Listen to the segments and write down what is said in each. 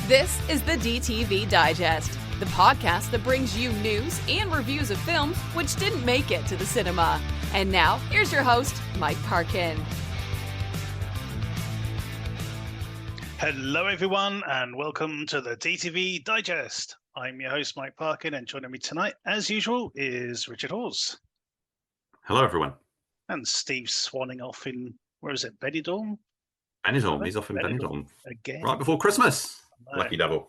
This is the DTV Digest, the podcast that brings you news and reviews of films which didn't make it to the cinema. And now, here's your host, Mike Parkin. Hello, everyone, and welcome to the DTV Digest. I'm your host, Mike Parkin, and joining me tonight, as usual, is Richard Hawes. Hello, everyone. And Steve swanning off in, where is it, Benidorm? Benidorm, he's off in Benidorm. Again. Right before Christmas. No. Lucky devil.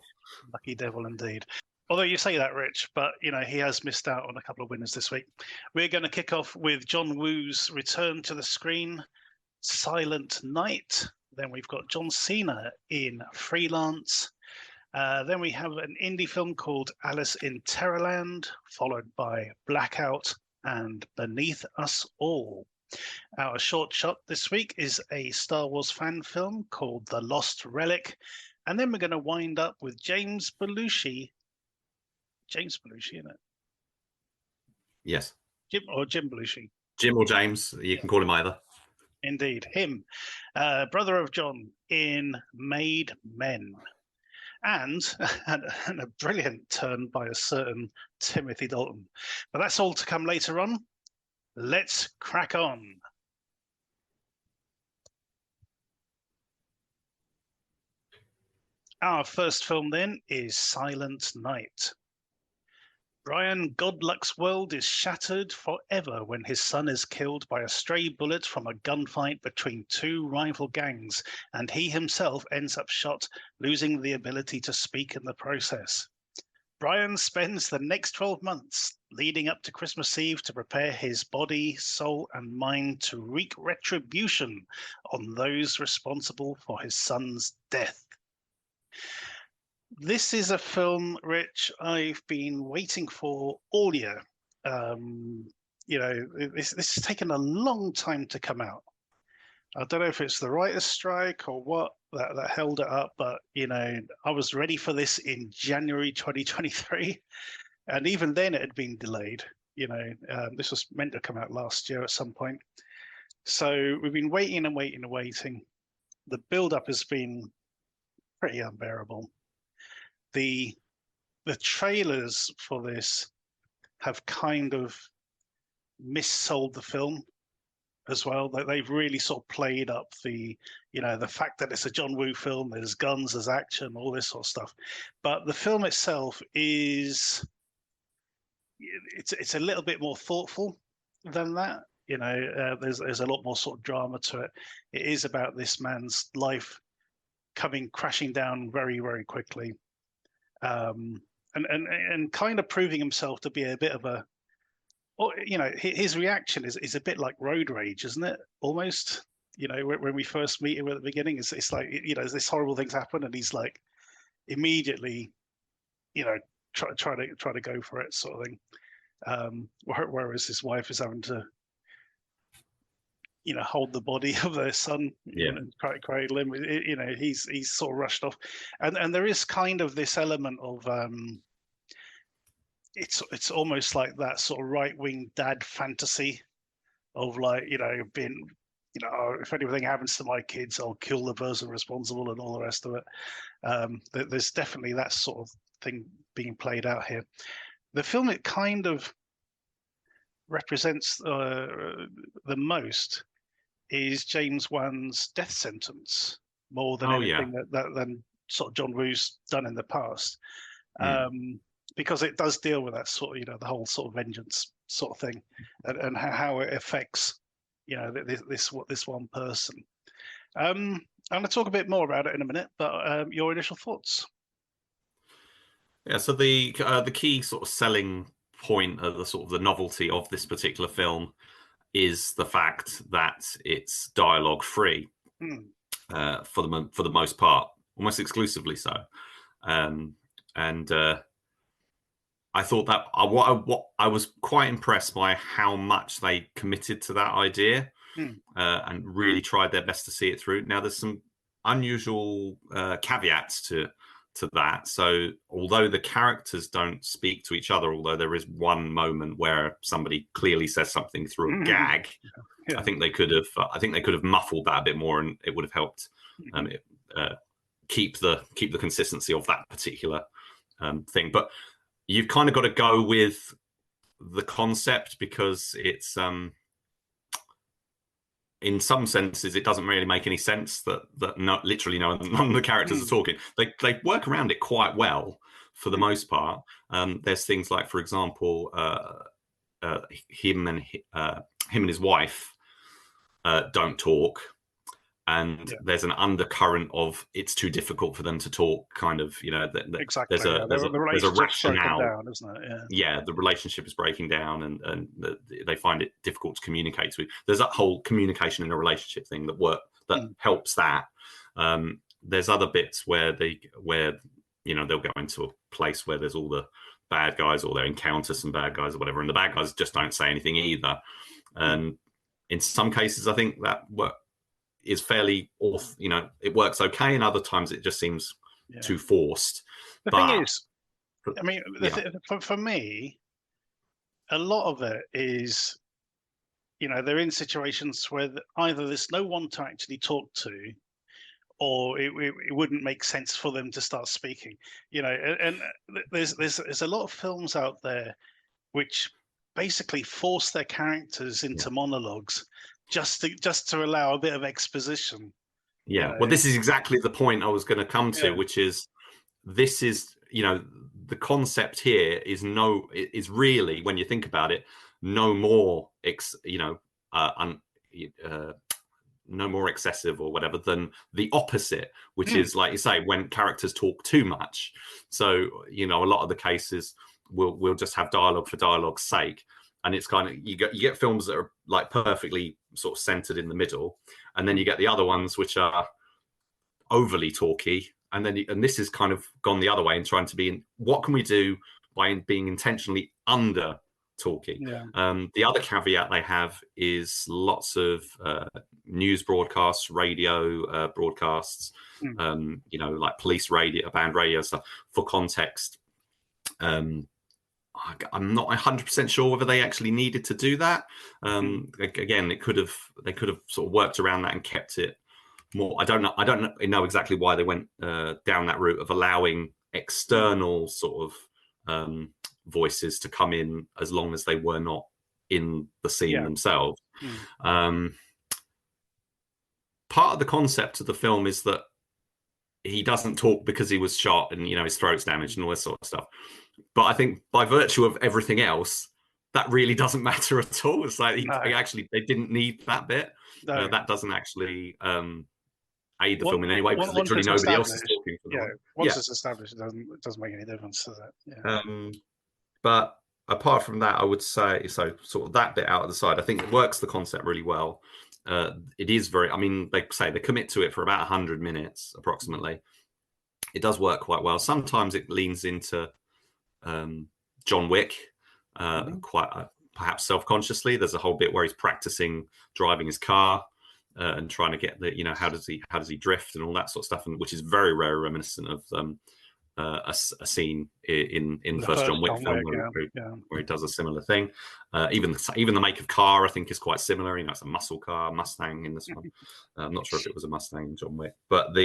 Lucky devil indeed. Although you say that, Rich, but, you know, he has missed out on a couple of winners this week. We're going to kick off with John Woo's return to the screen, Silent Night. Then we've got John Cena in Freelance. Then we have an indie film called Alice in Terrorland, followed by Blackout and Beneath Us All. Our short shot this week is a Star Wars fan film called The Lost Relic. And then we're going to wind up with James Belushi. James Belushi, isn't it? Yes. Jim Belushi. Jim or James, you can call him either. Indeed, him. Brother of John in Made Men. And a brilliant turn by a certain Timothy Dalton. But that's all to come later on. Let's crack on. Our first film then is Silent Night. Brian Godluck's world is shattered forever when his son is killed by a stray bullet from a gunfight between two rival gangs, and he himself ends up shot, losing the ability to speak in the process. Brian spends the next 12 months leading up to Christmas Eve to prepare his body, soul, and mind to wreak retribution on those responsible for his son's death. This is a film, Rich, I've been waiting for all year. This has taken a long time to come out. I don't know if it's the writer's strike or what that held it up, but, you know, I was ready for this in January 2023. And even then it had been delayed. You know, this was meant to come out last year at some point. So we've been waiting and waiting and waiting. The build-up has been pretty unbearable. The trailers for this have kind of missold the film as well. They've really sort of played up the fact that it's a John Woo film. There's guns, there's action, all this sort of stuff. But the film itself it's a little bit more thoughtful than that. You know, there's a lot more sort of drama to it. It is about this man's life coming crashing down very, very quickly. And kind of proving himself to be a bit of his reaction is a bit like road rage, isn't it? Almost, you know, when we first meet him at the beginning, it's like, you know, this horrible things happen, and he's like immediately, you know, try to go for it, sort of thing. Whereas his wife is having to, you know, hold the body of their son, and cradle him. You know, he's sort of rushed off, and there is kind of this element of it's almost like that sort of right-wing dad fantasy of, like, you know, being, you know, oh, if anything happens to my kids, I'll kill the person responsible and all the rest of it. There's definitely that sort of thing being played out here. The film, it kind of represents the most is James Wan's death sentence more than anything than sort of John Woo's done in the past, because it does deal with that sort of, you know, the whole sort of vengeance sort of thing, and how it affects, you know, this one person. I'm going to talk a bit more about it in a minute, but your initial thoughts? Yeah, so the key sort of selling point of the sort of the novelty of this particular film is the fact that it's dialogue free for the most part, almost exclusively so. I thought that I was quite impressed by how much they committed to that idea and really tried their best to see it through. Now, there's some unusual caveats to that. So although the characters don't speak to each other, although there is one moment where somebody clearly says something through a gag, I think they could have muffled that a bit more, and it would have helped keep the consistency of that particular thing. But you've kind of got to go with the concept, because it's in some senses it doesn't really make any sense that literally none of the characters are talking. They work around it quite well for the most part. There's things like, for example, him and his wife don't talk, and there's an undercurrent of it's too difficult for them to talk, kind of, exactly. There's a rationale down, isn't it? Yeah, the relationship is breaking down, and they find it difficult to communicate to. There's that whole communication in a relationship thing that helps that. There's other bits where they'll go into a place where there's all the bad guys, or they'll encounter some bad guys or whatever, and the bad guys just don't say anything either. And in some cases, I think that is fairly off. It works okay, and other times it just seems too forced. The thing is, I mean, for me, a lot of it is, they're in situations where either there's no one to actually talk to, or it wouldn't make sense for them to start speaking. And there's a lot of films out there which basically force their characters into monologues just to allow a bit of exposition. Well, this is exactly the point I was going to come to, which is, this is, the concept here is really, when you think about it, no more no more excessive or whatever than the opposite, which is, like you say, when characters talk too much. So a lot of the cases we'll just have dialogue for dialogue's sake, and it's kind of, you get films that are like perfectly sort of centered in the middle, and then you get the other ones which are overly talky, and this has kind of gone the other way and trying to be what can we do by being intentionally under talking. The other caveat they have is lots of news broadcasts, radio broadcasts, like police radio, band radio stuff for context. I'm not 100% sure whether they actually needed to do that. Again, they could have sort of worked around that and kept it more. I don't know exactly why they went down that route of allowing external sort of voices to come in as long as they were not in the scene themselves. Part of the concept of the film is that he doesn't talk because he was shot and his throat's damaged and all this sort of stuff. But I think by virtue of everything else, that really doesn't matter at all. It's like they didn't need that bit. That doesn't actually aid the film in any way, because literally nobody else is talking for them. Once it's established, it doesn't make any difference to that. But apart from that, I would say, so sort of that bit out of the side, I think it works the concept really well. It is very, I mean, they say they commit to it for about 100 minutes approximately. It does work quite well. Sometimes it leans into John Wick, quite perhaps self-consciously. There's a whole bit where he's practicing driving his car and trying to get the, how does he drift and all that sort of stuff, and which is very, very reminiscent of a scene in the first John Wick film where he does a similar thing. Even the make of car, I think, is quite similar. It's a muscle car, Mustang in this one. I'm not sure if it was a Mustang in John Wick, but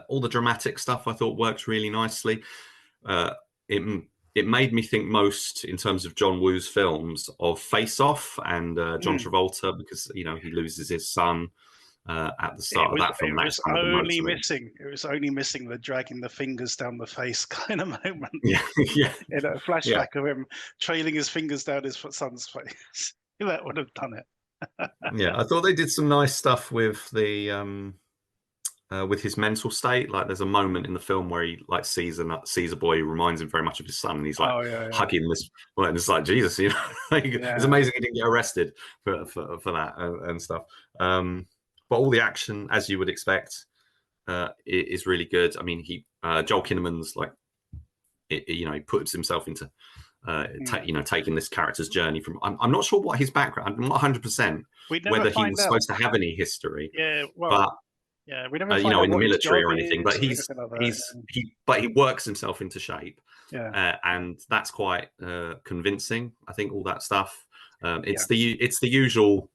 all the dramatic stuff I thought worked really nicely. It made me think most, in terms of John Woo's films, of Face Off and John Travolta, because he loses his son at the start of that film. It was only missing the dragging the fingers down the face kind of moment. In a flashback of him trailing his fingers down his son's face. That would have done it. I thought they did some nice stuff with the with his mental state. Like, there's a moment in the film where he sees a boy who reminds him very much of his son, and he's hugging this. Well, and it's like, Jesus, it's amazing he didn't get arrested for that and stuff. But all the action, as you would expect, is really good. I mean, Joel Kinnaman's he puts himself into taking this character's journey from. I'm not sure what his background. I'm not 100% whether he was supposed to have any history. We never find out in the military or anything. But he works himself into shape. And that's quite convincing. I think all that stuff. It's the usual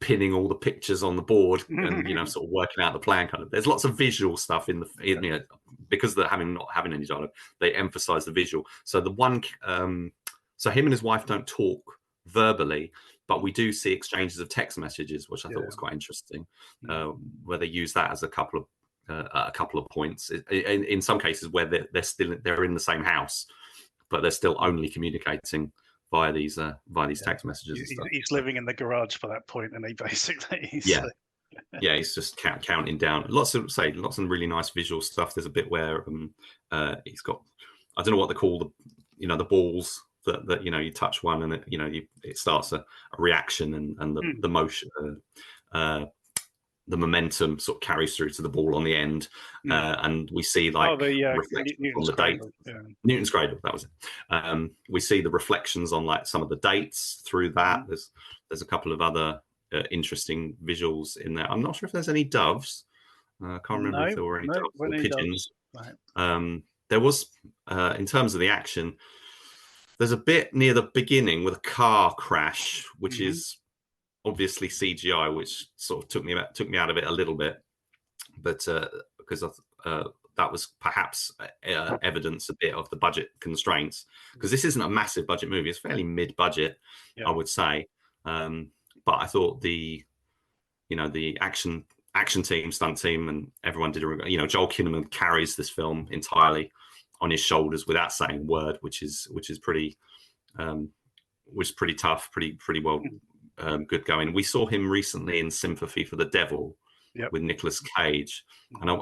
pinning all the pictures on the board and sort of working out the plan. Kind of, there's lots of visual stuff because they're not having any dialogue. They emphasize the visual. So so him and his wife don't talk verbally, but we do see exchanges of text messages, which I thought was quite interesting, where they use that as a couple of points. In some cases, where they're in the same house, but they're still only communicating via these text messages. He's living in the garage by that point, and he basically he's just counting down. Lots of really nice visual stuff. There's a bit where he's got, I don't know what they call the balls that you touch one and it starts a reaction and the motion, the momentum sort of carries through to the ball on the end, and we see reflections on the date. Newton's cradle, that was it. We see the reflections on like some of the dates through that. There's a couple of other interesting visuals in there. I'm not sure if there's any doves. I can't remember if there were any doves or pigeons. Right. There was, in terms of the action, there's a bit near the beginning with a car crash, which is obviously CGI, which sort of took me out of it a little bit, but because that was perhaps evidence a bit of the budget constraints, because this isn't a massive budget movie. It's fairly mid-budget, I would say. But I thought the action team, stunt team, and everyone did Joel Kinnaman carries this film entirely on his shoulders without saying a word, which is pretty tough, pretty well good going. We saw him recently in Sympathy for the Devil with Nicolas Cage, and I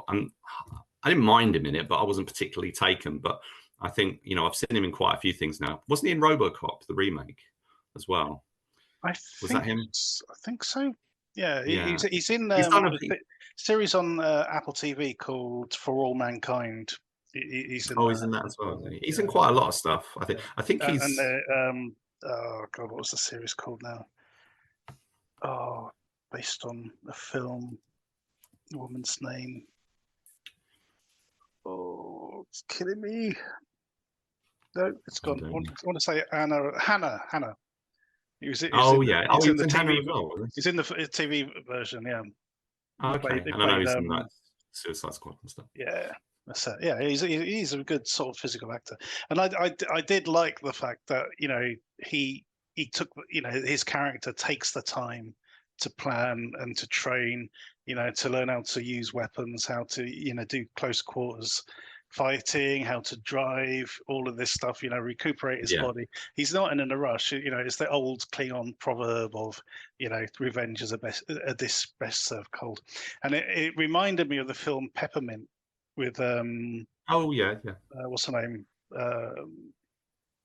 didn't mind him in it, but I wasn't particularly taken. But I think I've seen him in quite a few things now. Wasn't he in RoboCop, the remake, as well? Was that him? I think so. Yeah. He's in a series on Apple TV called For All Mankind. He's in that as well. He's in quite a lot of stuff. I think he's. And oh God, what was the series called now? Oh, based on a film. The woman's name. Oh, it's killing me. No, it's gone. I want to say Hannah. He's in the TV. Well, he's in the TV version. Yeah. Okay. And I know he's in that Suicide Squad and stuff. Yeah. That's it. Yeah, he's a good sort of physical actor, and I did like the fact that he took his character takes the time to plan and to train, to learn how to use weapons, how to do close quarters fighting, how to drive, all of this stuff, recuperate his body. He's not in a rush. It's the old Klingon proverb of revenge is a dish best served cold, and it reminded me of the film Peppermint. With what's her name?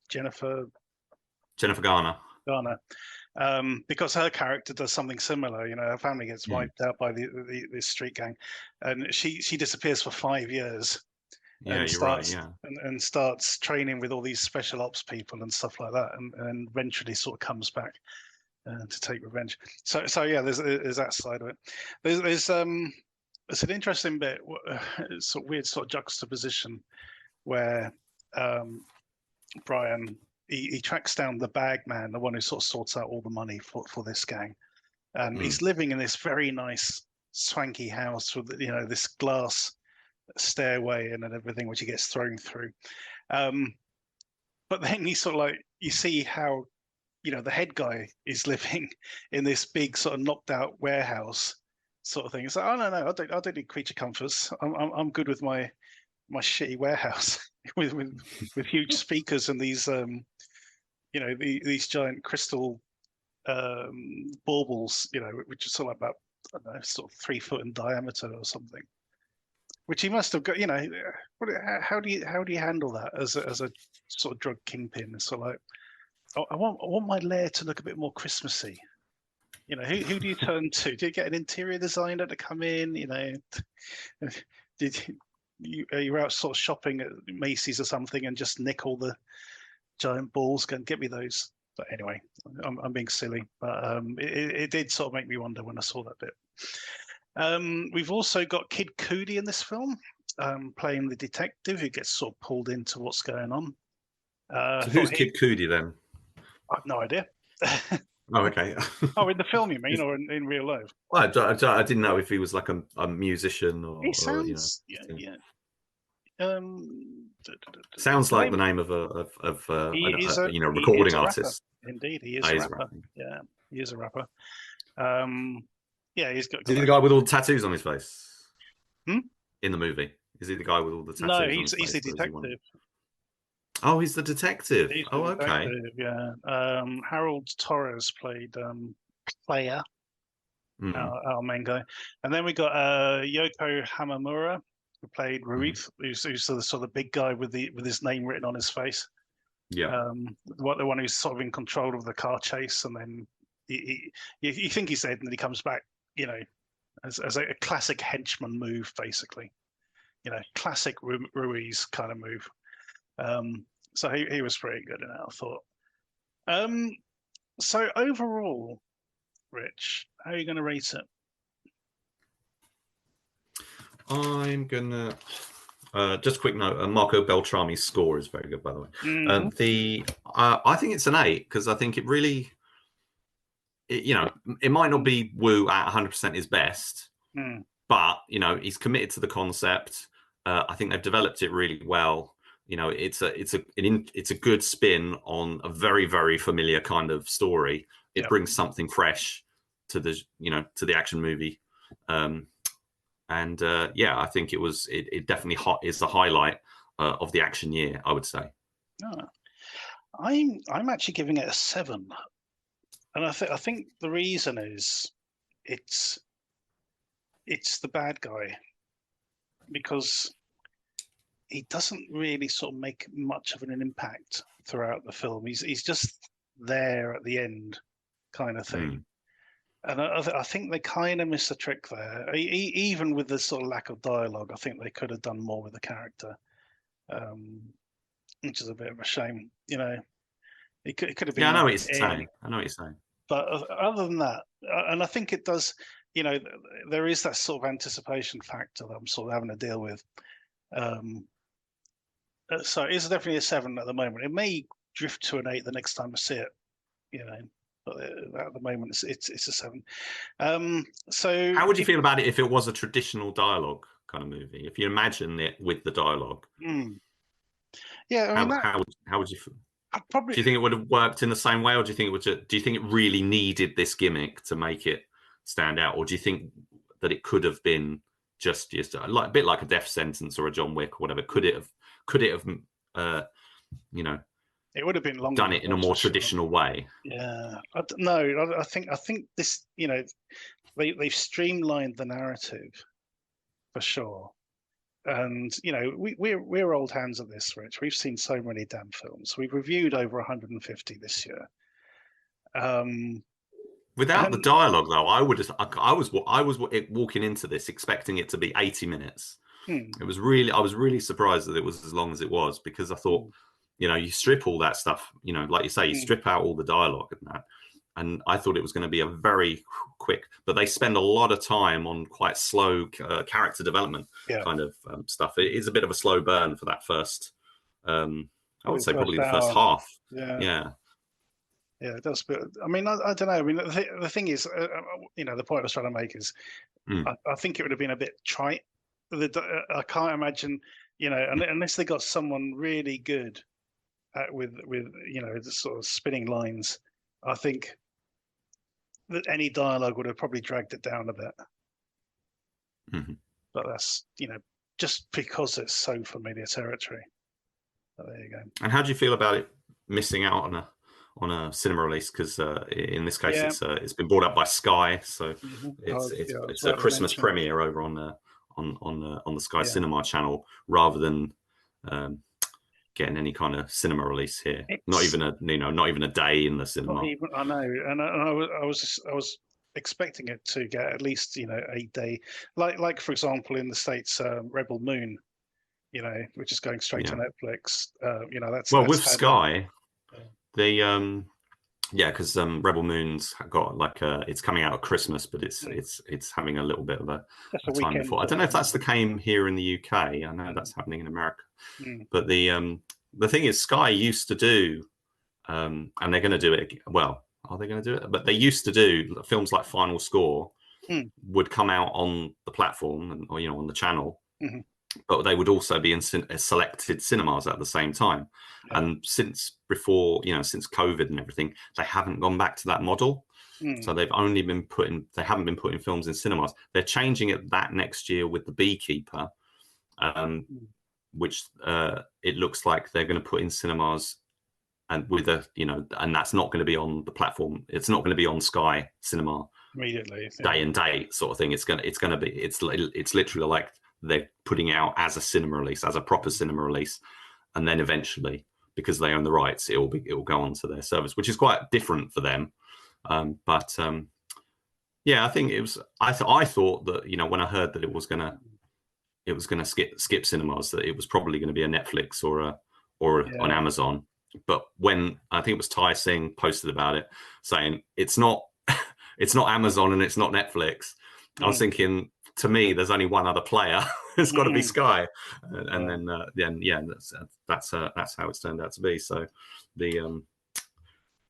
Jennifer Garner. Because her character does something similar. Her family gets wiped out by the street gang, and she disappears for 5 years. And starts training with all these special ops people and stuff like that, and eventually sort of comes back to take revenge. So there's that side of it. It's an interesting bit. It's a weird sort of juxtaposition where Brian he tracks down the bag man, the one who sort of sorts out all the money for this gang, and he's living in this very nice swanky house with this glass stairway and everything, which he gets thrown through. But then you see how the head guy is living in this big sort of knocked out warehouse sort of thing. It's like, oh no, I don't need creature comforts. I'm good with my shitty warehouse with huge speakers and these these giant crystal baubles, which is sort of about, I don't know, sort of 3 foot in diameter or something. Which he must have got. How do you handle that as a sort of drug kingpin? It's sort of like, I want my lair to look a bit more Christmassy. Who do you turn to? Do you get an interior designer to come in? You're out sort of shopping at Macy's or something and just nick all the giant balls? Go and get me those. But anyway, I'm being silly. But it did sort of make me wonder when I saw that bit. We've also got Kid Cudi in this film, playing the detective who gets sort of pulled into what's going on. So who's Kid Cudi then? I have no idea. Oh, okay. Oh, in the film, you mean, or in real life? Well, I didn't know if he was like a musician He or you know. sounds, yeah. Sounds His like the name, name of he is a you know, he is recording a rapper. artist. Indeed, he is Oh, a he's rapper. rapping. Yeah, he is a rapper. Yeah, he's got. Is he the guy with all the tattoos on his face? Hmm? In the movie, is he the guy with all the tattoos No, on his he's face? the detective. Oh, he's the detective. He's the Oh, okay. detective. Yeah. Harold Torres played Player, our main guy, and then we got Yoko Hamamura, who played Ruith, who's the sort of big guy with his name written on his face. Yeah. The one who's sort of in control of the car chase, and then you think he's dead, and then he comes back, you know, as a classic henchman move, basically. You know, classic Ruiz kind of move. So he was pretty good in it, I thought. So overall, Rich, how are you going to rate it? I'm gonna just a quick note. Marco Beltrami's score is very good, by the way. I think it's an 8 because I think it really, you know, it might not be Wu at 100% his best, but you know, he's committed to the concept. I think they've developed it really well. You know, it's a good spin on a very, very familiar kind of story. It brings something fresh to the, you know, to the action movie. Yeah, I think it definitely is the highlight of the action year, I would say. I'm actually giving it a 7, and I think the reason is it's the bad guy, because he doesn't really sort of make much of an impact throughout the film. He's just there at the end, kind of thing. And I think they kind of missed a trick there. Even with the sort of lack of dialogue, I think they could have done more with the character, which is a bit of a shame. You know, it could have been. Yeah, I know what you're saying. I know what you're saying. But other than that, and I think it does. You know, there is that sort of anticipation factor that I'm sort of having to deal with. So it's definitely a 7 at the moment. It may drift to an 8 the next time I see it. You know. But at the moment, it's a 7. So, how would you feel about it if it was a traditional dialogue kind of movie? If you imagine it with the dialogue, yeah. I mean, how would you feel? Probably. Do you think it would have worked in the same way, or do you think do you think it really needed this gimmick to make it stand out, or do you think that it could have been just like a bit like a death sentence or a John Wick or whatever? Could it have you know? It would have been longer. Done it in a more traditional way. Yeah, I think this, you know, they've streamlined the narrative for sure, and you know, we're old hands at this, Rich. We've seen so many damn films. We've reviewed over 150 this year. Without the dialogue, though, I was walking into this expecting it to be 80 minutes. I was really surprised that it was as long as it was, because I thought. You know, you strip all that stuff, you know, like you say, you strip out all the dialogue and that. And I thought it was going to be a very quick, but they spend a lot of time on quite slow character development kind of stuff. It is a bit of a slow burn for that first, I would say probably the first half. Yeah, it does. But I mean, I don't know. I mean, the thing is, you know, the point I was trying to make is I think it would have been a bit trite. I can't imagine, you know, unless they got someone really good with you know, the sort of spinning lines, I think that any dialogue would have probably dragged it down a bit. But that's, you know, just because it's so familiar territory. But there you go. And how do you feel about it missing out on a cinema release? Because in this case, it's been brought up by Sky, so it's a Christmas premiere over on the Sky Cinema channel, rather than getting any kind of cinema release here. Not even a day in the cinema. I know, and I was expecting it to get at least, you know, a day, like for example in the States, Rebel Moon, you know, which is going straight to Netflix. You know, that's with Sky, because Rebel Moon's got like it's coming out at Christmas, but it's having a little bit of a time before. I don't know if that's the case here in the UK. I know that's happening in America, but the thing is, Sky used to do, and they're going to do it. Well, are they going to do it? But they used to do films like Final Score would come out on the platform and, or, you know, on the channel, but they would also be in selected cinemas at the same time. Yeah. And since before, you know, since COVID and everything, they haven't gone back to that model. So they've only been they haven't been putting films in cinemas. They're changing it that next year with The Beekeeper, which it looks like they're going to put in cinemas, and with a, you know, and that's not going to be on the platform. It's not going to be on Sky Cinema immediately, day and date sort of thing. It's literally like they're putting it out as a cinema release, as a proper cinema release, and then eventually, because they own the rights, it will go onto their service, which is quite different for them. Yeah, I think it was. I thought that, you know, when I heard that it was gonna skip cinemas, that it was probably going to be a Netflix or on Amazon. But when I think it was Ty Singh posted about it, saying it's not Amazon and it's not Netflix, I was thinking, to me, there's only one other player. It's got to be Sky, and then that's how it's turned out to be. So the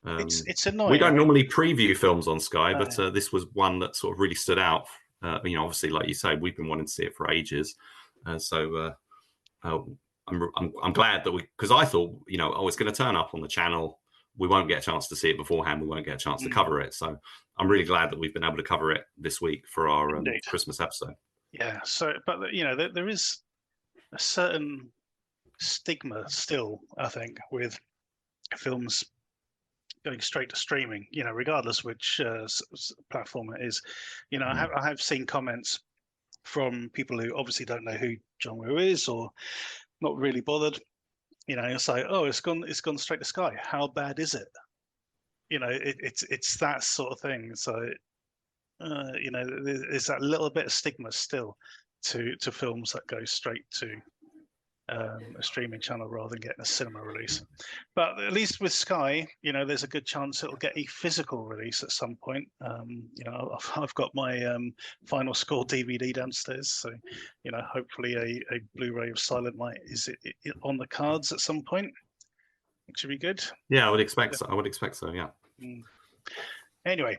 it's annoying. We don't normally preview films on Sky, but this was one that sort of really stood out. You know, obviously, like you say, we've been wanting to see it for ages, so I'm glad that because I thought, you know, it's going to turn up on the channel. We won't get a chance to see it beforehand. We won't get a chance to cover it. So I'm really glad that we've been able to cover it this week for our Christmas episode. Yeah. So, but you know, there is a certain stigma still, I think, with films going straight to streaming, you know, regardless which platform it is. You know, I have seen comments from people who obviously don't know who John Woo is or not really bothered. You know, it's like, oh, it's gone straight to Sky. How bad is it? You know, it's that sort of thing. So, you know, there's that little bit of stigma still to films that go straight to a streaming channel rather than getting a cinema release. But at least with Sky, you know, there's a good chance it'll get a physical release at some point. You know, I've got my Final Score DVD downstairs, so, you know, hopefully a Blu-ray of Silent Night is on the cards at some point, which should be good. Yeah, I would expect so. Yeah. Anyway,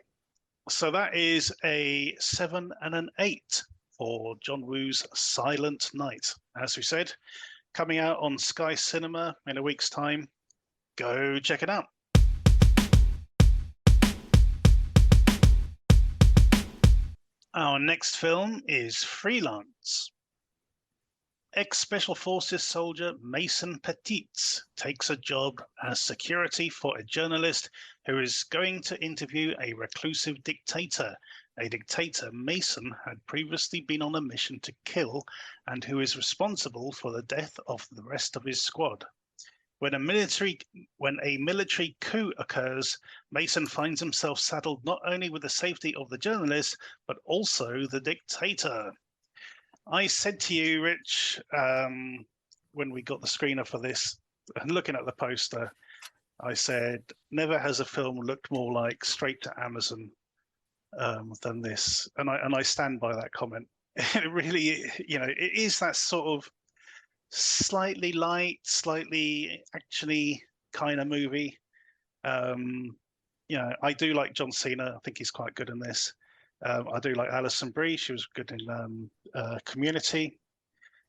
so that is a 7 and an 8 for John Woo's Silent Night. As we said, coming out on Sky Cinema in a week's time. Go check it out. Our next film is Freelance. Ex-Special Forces soldier Mason Petitz takes a job as security for a journalist who is going to interview a reclusive dictator, a dictator Mason had previously been on a mission to kill and who is responsible for the death of the rest of his squad. When a military coup occurs, Mason finds himself saddled not only with the safety of the journalist, but also the dictator. I said to you, Rich, when we got the screener for this, and looking at the poster, I said, never has a film looked more like straight to Amazon than this. And I stand by that comment. It really, you know, it is that sort of slightly light, slightly actually kind of movie. You know, I do like John Cena. I think he's quite good in this. I do like Alison Brie. She was good in Community.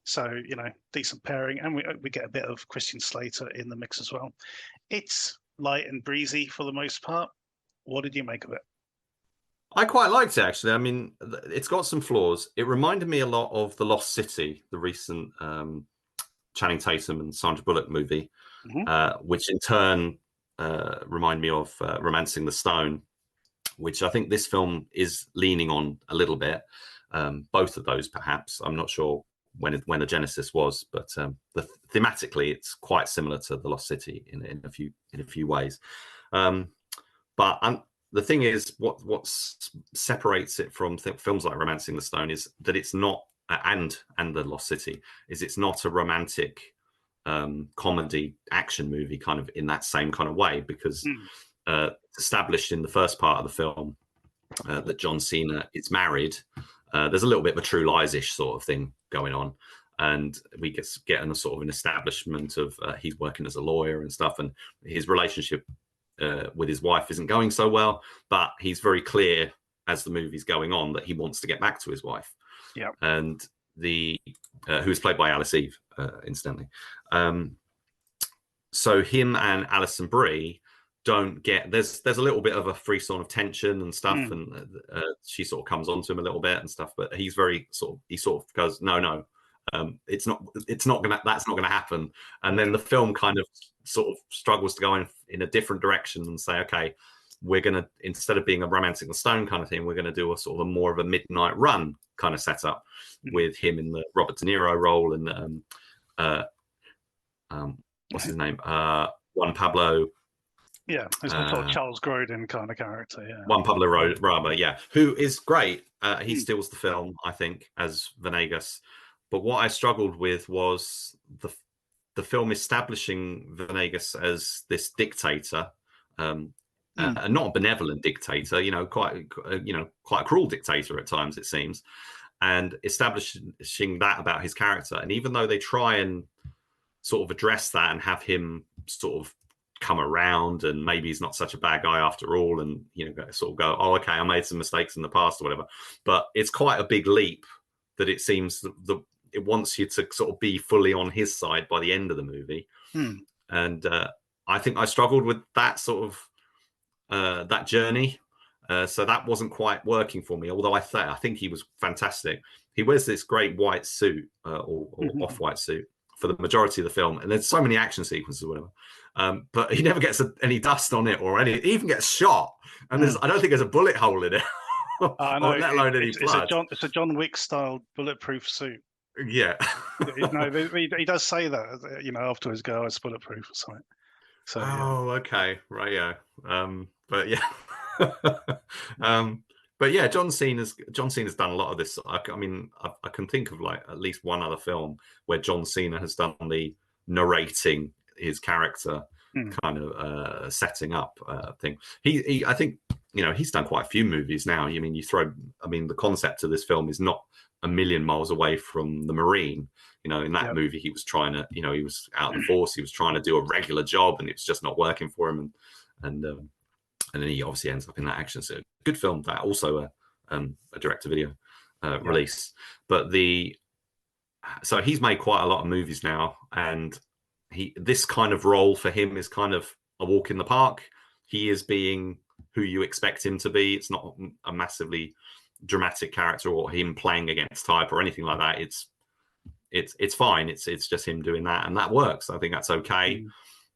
So, you know, decent pairing. And we get a bit of Christian Slater in the mix as well. It's light and breezy for the most part. What did you make of it? I quite liked it, actually. I mean, it's got some flaws. It reminded me a lot of The Lost City, the recent Channing Tatum and Sandra Bullock movie, which in turn remind me of Romancing the Stone, which I think this film is leaning on a little bit. Both of those, perhaps. I'm not sure when the genesis was, but thematically, it's quite similar to The Lost City in a few ways. But the thing is, what separates it from films like Romancing the Stone is that it's not, and The Lost City, is it's not a romantic comedy action movie kind of in that same kind of way, because established in the first part of the film that John Cena is married. There's a little bit of a True Lies-ish sort of thing going on, and we get a sort of an establishment of he's working as a lawyer and stuff, and his relationship with his wife isn't going so well, but he's very clear as the movie's going on that he wants to get back to his wife. Yeah. And who is played by Alice Eve, incidentally. So him and Alison Brie don't get, there's a little bit of a frisson of tension and stuff, and she sort of comes onto him a little bit and stuff, but he's very he sort of goes, no, that's not gonna happen. And then the film kind of sort of struggles to go in a different direction and say, okay, we're gonna, instead of being a Romancing the Stone kind of thing, we're gonna do a sort of a more of a Midnight Run kind of setup with him in the Robert De Niro role and what's his name, Juan Pablo. Yeah, it's a sort of Charles Grodin kind of character. Yeah, Juan Pablo Raba, yeah, who is great. He steals the film, I think, as Venegas. But what I struggled with was the film establishing Venegas as this dictator, and not a benevolent dictator, quite a cruel dictator at times, it seems, and establishing that about his character. And even though they try and sort of address that and have him sort of come around and maybe he's not such a bad guy after all, and sort of go, oh, okay, I made some mistakes in the past or whatever, but it's quite a big leap that it seems it wants you to sort of be fully on his side by the end of the movie. And I think I struggled with that sort of that journey, so that wasn't quite working for me, although I think he was fantastic. He wears this great white suit or off-white suit for the majority of the film, and there's so many action sequences or whatever, but he never gets any dust on it or he even gets shot, and I don't think there's a bullet hole in it. I know, let alone any blood. It's a John Wick style bulletproof suit. Yeah. No, he does say that, afterwards, go, it's bulletproof or something. So, okay, right, yeah. But yeah. But yeah, John Cena's done a lot of this. I mean, I can think of like at least one other film where John Cena has done the narrating his character kind of setting up thing. I think he's done quite a few movies now. I mean, the concept of this film is not a million miles away from The Marine. In that movie, he was trying to, he was out of the force. He was trying to do a regular job, and it was just not working for him. And then he obviously ends up in that action. So good film. That also a direct-to-video release. But so he's made quite a lot of movies now, and this kind of role for him is kind of a walk in the park. He is being who you expect him to be. It's not a massively dramatic character or him playing against type or anything like that. It's fine. It's just him doing that, and that works. I think that's okay.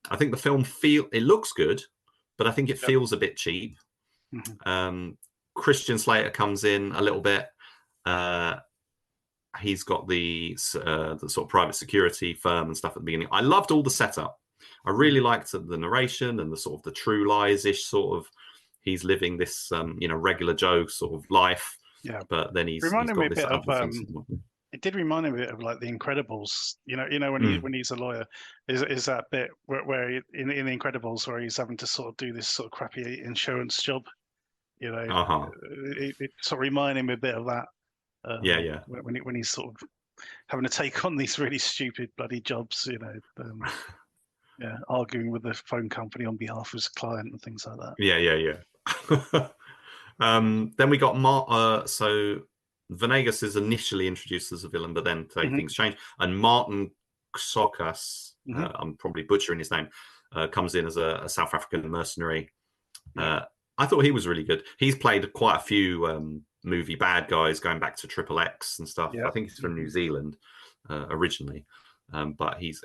I think the film it looks good, but I think it feels a bit cheap. Christian Slater comes in a little bit. He's got the sort of private security firm and stuff at the beginning. I loved all the setup. I really liked the narration and the sort of the True Lies-ish sort of, he's living this regular Joe sort of life. Yeah. But then he's got this other thing. It did remind me a bit of like The Incredibles. When he's a lawyer, is that bit where in The Incredibles where he's having to sort of do this sort of crappy insurance job. It sort of reminded me a bit of that. When he's sort of having to take on these really stupid bloody jobs, arguing with the phone company on behalf of his client and things like that. Yeah. Then we got so Venegas is initially introduced as a villain, but then things change. And Martin Sokas, I'm probably butchering his name, comes in as a South African mercenary. I thought he was really good. He's played quite a few movie bad guys going back to Triple X and stuff. I think he's from New Zealand originally, but he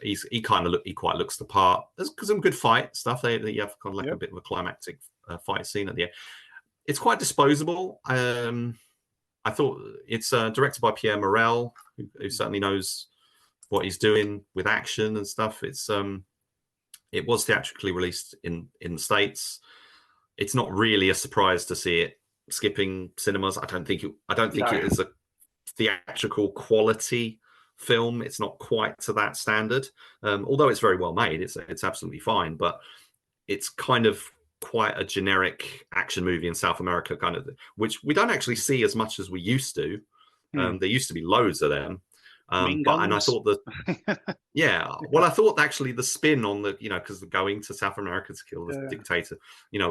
quite looks the part. There's some good fight stuff. They have kind of like a bit of a climactic fight scene at the end. It's quite disposable. I thought it's directed by Pierre Morel, who certainly knows what he's doing with action and stuff. It was theatrically released in the States. It's not really a surprise to see it skipping cinemas. I don't think it is a theatrical quality film. It's not quite to that standard. Although it's very well made, it's absolutely fine. But it's kind of quite a generic action movie in South America, kind of, which we don't actually see as much as we used to. There used to be loads of them, And I thought that, yeah, well, I thought actually the spin on the, because going to South America to kill the dictator,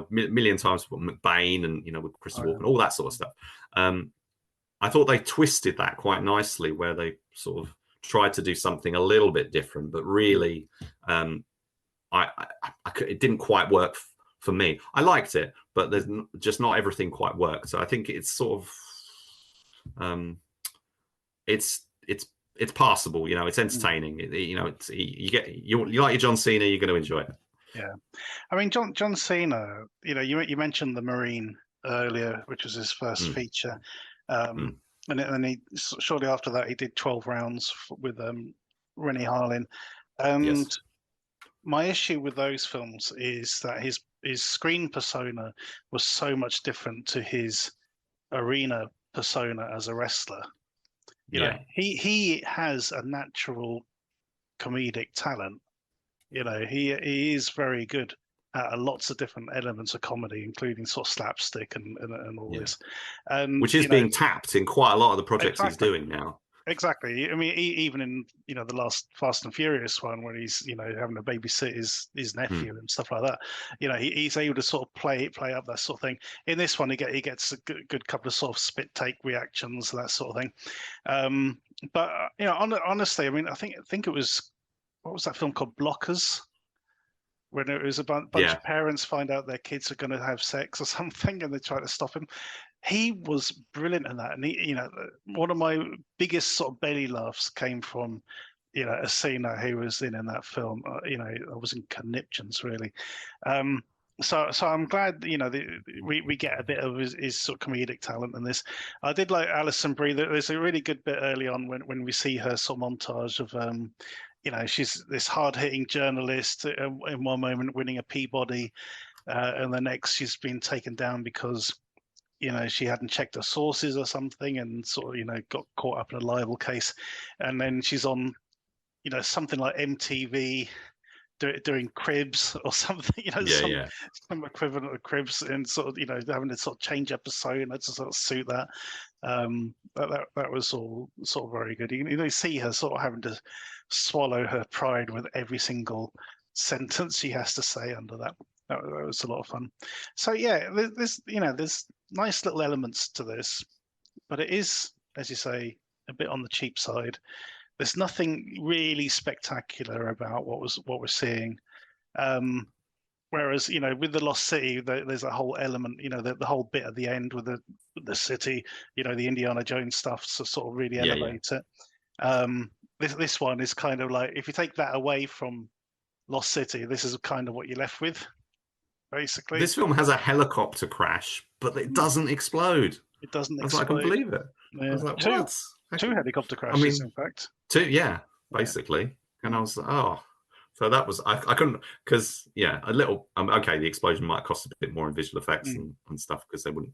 million times with McBain and, with Chris Walken, all that sort of stuff. I thought they twisted that quite nicely, where they sort of tried to do something a little bit different, but really, it didn't quite work for me. I liked it, but there's just not everything quite worked. So I think it's sort of, it's passable. It's entertaining. You like your John Cena, you're going to enjoy it. Yeah, I mean, John Cena. You mentioned The Marine earlier, which was his first feature, and then he shortly after that he did 12 Rounds with Rennie Harlin, and. Yes. My issue with those films is that his screen persona was so much different to his arena persona as a wrestler. He has a natural comedic talent. He is very good at lots of different elements of comedy, including sort of slapstick and all this. Which is being tapped in quite a lot of the projects he's doing now. Exactly. I mean, even in the last Fast and Furious one, where he's having to babysit his nephew and stuff like that, he's able to sort of play up that sort of thing. In this one, he gets a good couple of sort of spit take reactions, that sort of thing. But honestly, I mean, I think it was, what was that film called, Blockers? When it was a bunch of parents find out their kids are going to have sex or something, and they try to stop him. He was brilliant in that, and he, one of my biggest sort of belly laughs came from, a scene that he was in that film. I was in conniptions really. So I'm glad we get a bit of his sort of comedic talent in this. I did like Alison Brie. There's a really good bit early on when we see her sort of montage of she's this hard-hitting journalist in one moment winning a Peabody, and the next she's been taken down because she hadn't checked her sources or something, and sort of got caught up in a libel case, and then she's on something like MTV doing Cribs or something, some equivalent of Cribs, and sort of having to sort of change up persona to sort of suit that. That was all sort of very good. You see her sort of having to swallow her pride with every single sentence she has to say under that. That was a lot of fun. So yeah, there's nice little elements to this, but it is, as you say, a bit on the cheap side. There's nothing really spectacular about what we're seeing. Whereas with the Lost City, there's a whole element, the whole bit at the end with the city, the Indiana Jones stuff, to sort of really elevate it. This one is kind of like, if you take that away from Lost City, this is kind of what you're left with. Basically, this film has a helicopter crash, but it doesn't explode. It doesn't explode. I couldn't believe it. Yeah. I was like, two helicopter crashes, in fact. Two, basically. And I was like, so that was, I couldn't, because a little, okay, the explosion might cost a bit more in visual effects and stuff, because they wouldn't.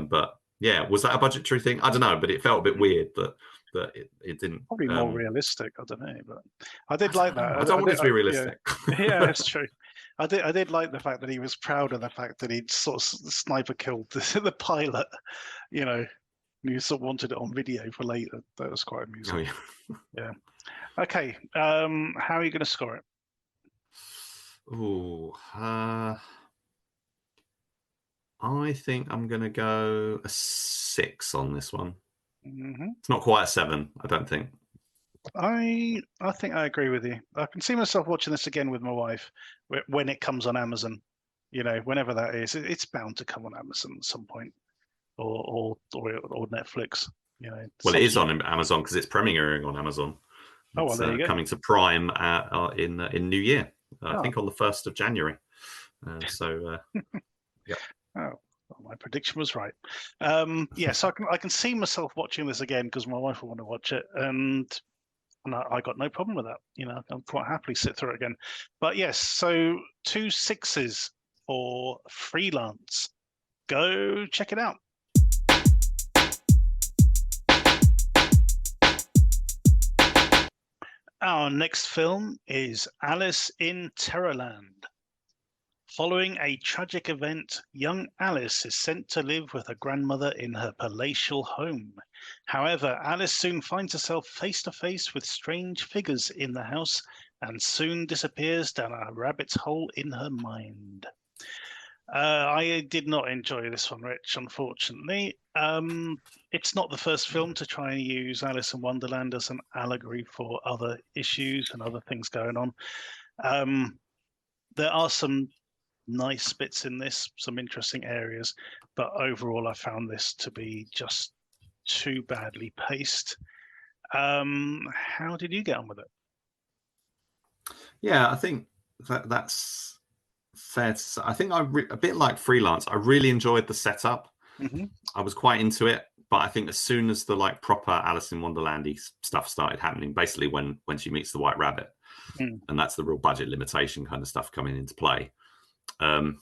But yeah, was that a budgetary thing? I don't know, but it felt a bit weird that it didn't. Probably more realistic. I don't know, but I did like that. I don't want it to be realistic. Yeah, that's true. I did like the fact that he was proud of the fact that he'd sort of sniper killed the pilot. You sort of wanted it on video for later. That was quite amusing. Yeah. Okay. How are you going to score it? I think I'm going to go a 6 on this one. Mm-hmm. It's not quite a 7, I don't think. I think I agree with you. I can see myself watching this again with my wife when it comes on Amazon. Whenever that is, it's bound to come on Amazon at some point, or Netflix. Well, it is on Amazon because it's premiering on Amazon. It's there you go. Coming to Prime in New Year. I think on the 1st of January. Yeah. Oh, well, my prediction was right. So I can see myself watching this again because my wife will want to watch it, and I got no problem with that. I'll quite happily sit through it again. But yes, so 2 6s for Freelance. Go check it out. Our next film is Alice in Terrorland. Following a tragic event, young Alice is sent to live with her grandmother in her palatial home. However, Alice soon finds herself face to face with strange figures in the house and soon disappears down a rabbit's hole in her mind. I did not enjoy this one, Rich, unfortunately. It's not the first film to try and use Alice in Wonderland as an allegory for other issues and other things going on. There are some nice bits in this, some interesting areas, but overall I found this to be just too badly paced. How did you get on with it? Yeah, I think that's fair to say. I think a bit like Freelance, I really enjoyed the setup. I was quite into it, but I think as soon as the like proper Alice in Wonderland-y stuff started happening, basically when she meets the White Rabbit, and that's the real budget limitation kind of stuff coming into play, I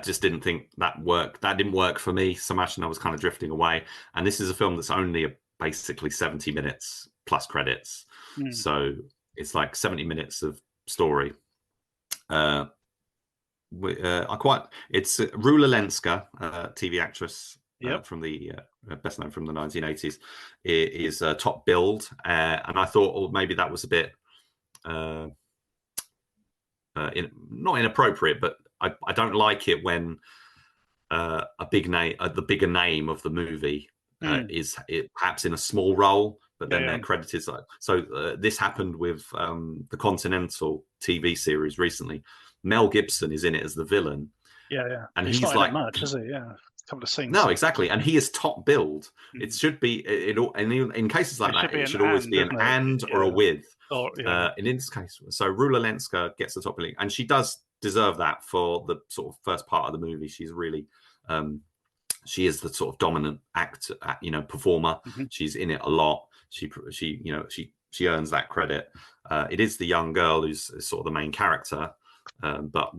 just didn't think that worked. That didn't work for me so much, and I was kind of drifting away. And this is a film that's only basically 70 minutes plus credits, so it's like 70 minutes of story. It's Rula Lenska, TV actress, from the best known from the 1980s, is top billed, and I thought, maybe that was a bit not inappropriate, but I don't like it when a big name, the bigger name of the movie, is perhaps in a small role, but then they're credited. So this happened with the Continental TV series recently. Mel Gibson is in it as the villain. And he's not like, in much, is he? A couple of scenes. No, exactly, and he is top billed. It should be and in cases like that, it should always be an and or a with. And in this case, so Rula Lenska gets the top billing, and she does deserve that for the sort of first part of the movie. She's really, she is the sort of dominant actor, performer. She's in it a lot. She earns that credit. It is the young girl who's sort of the main character, but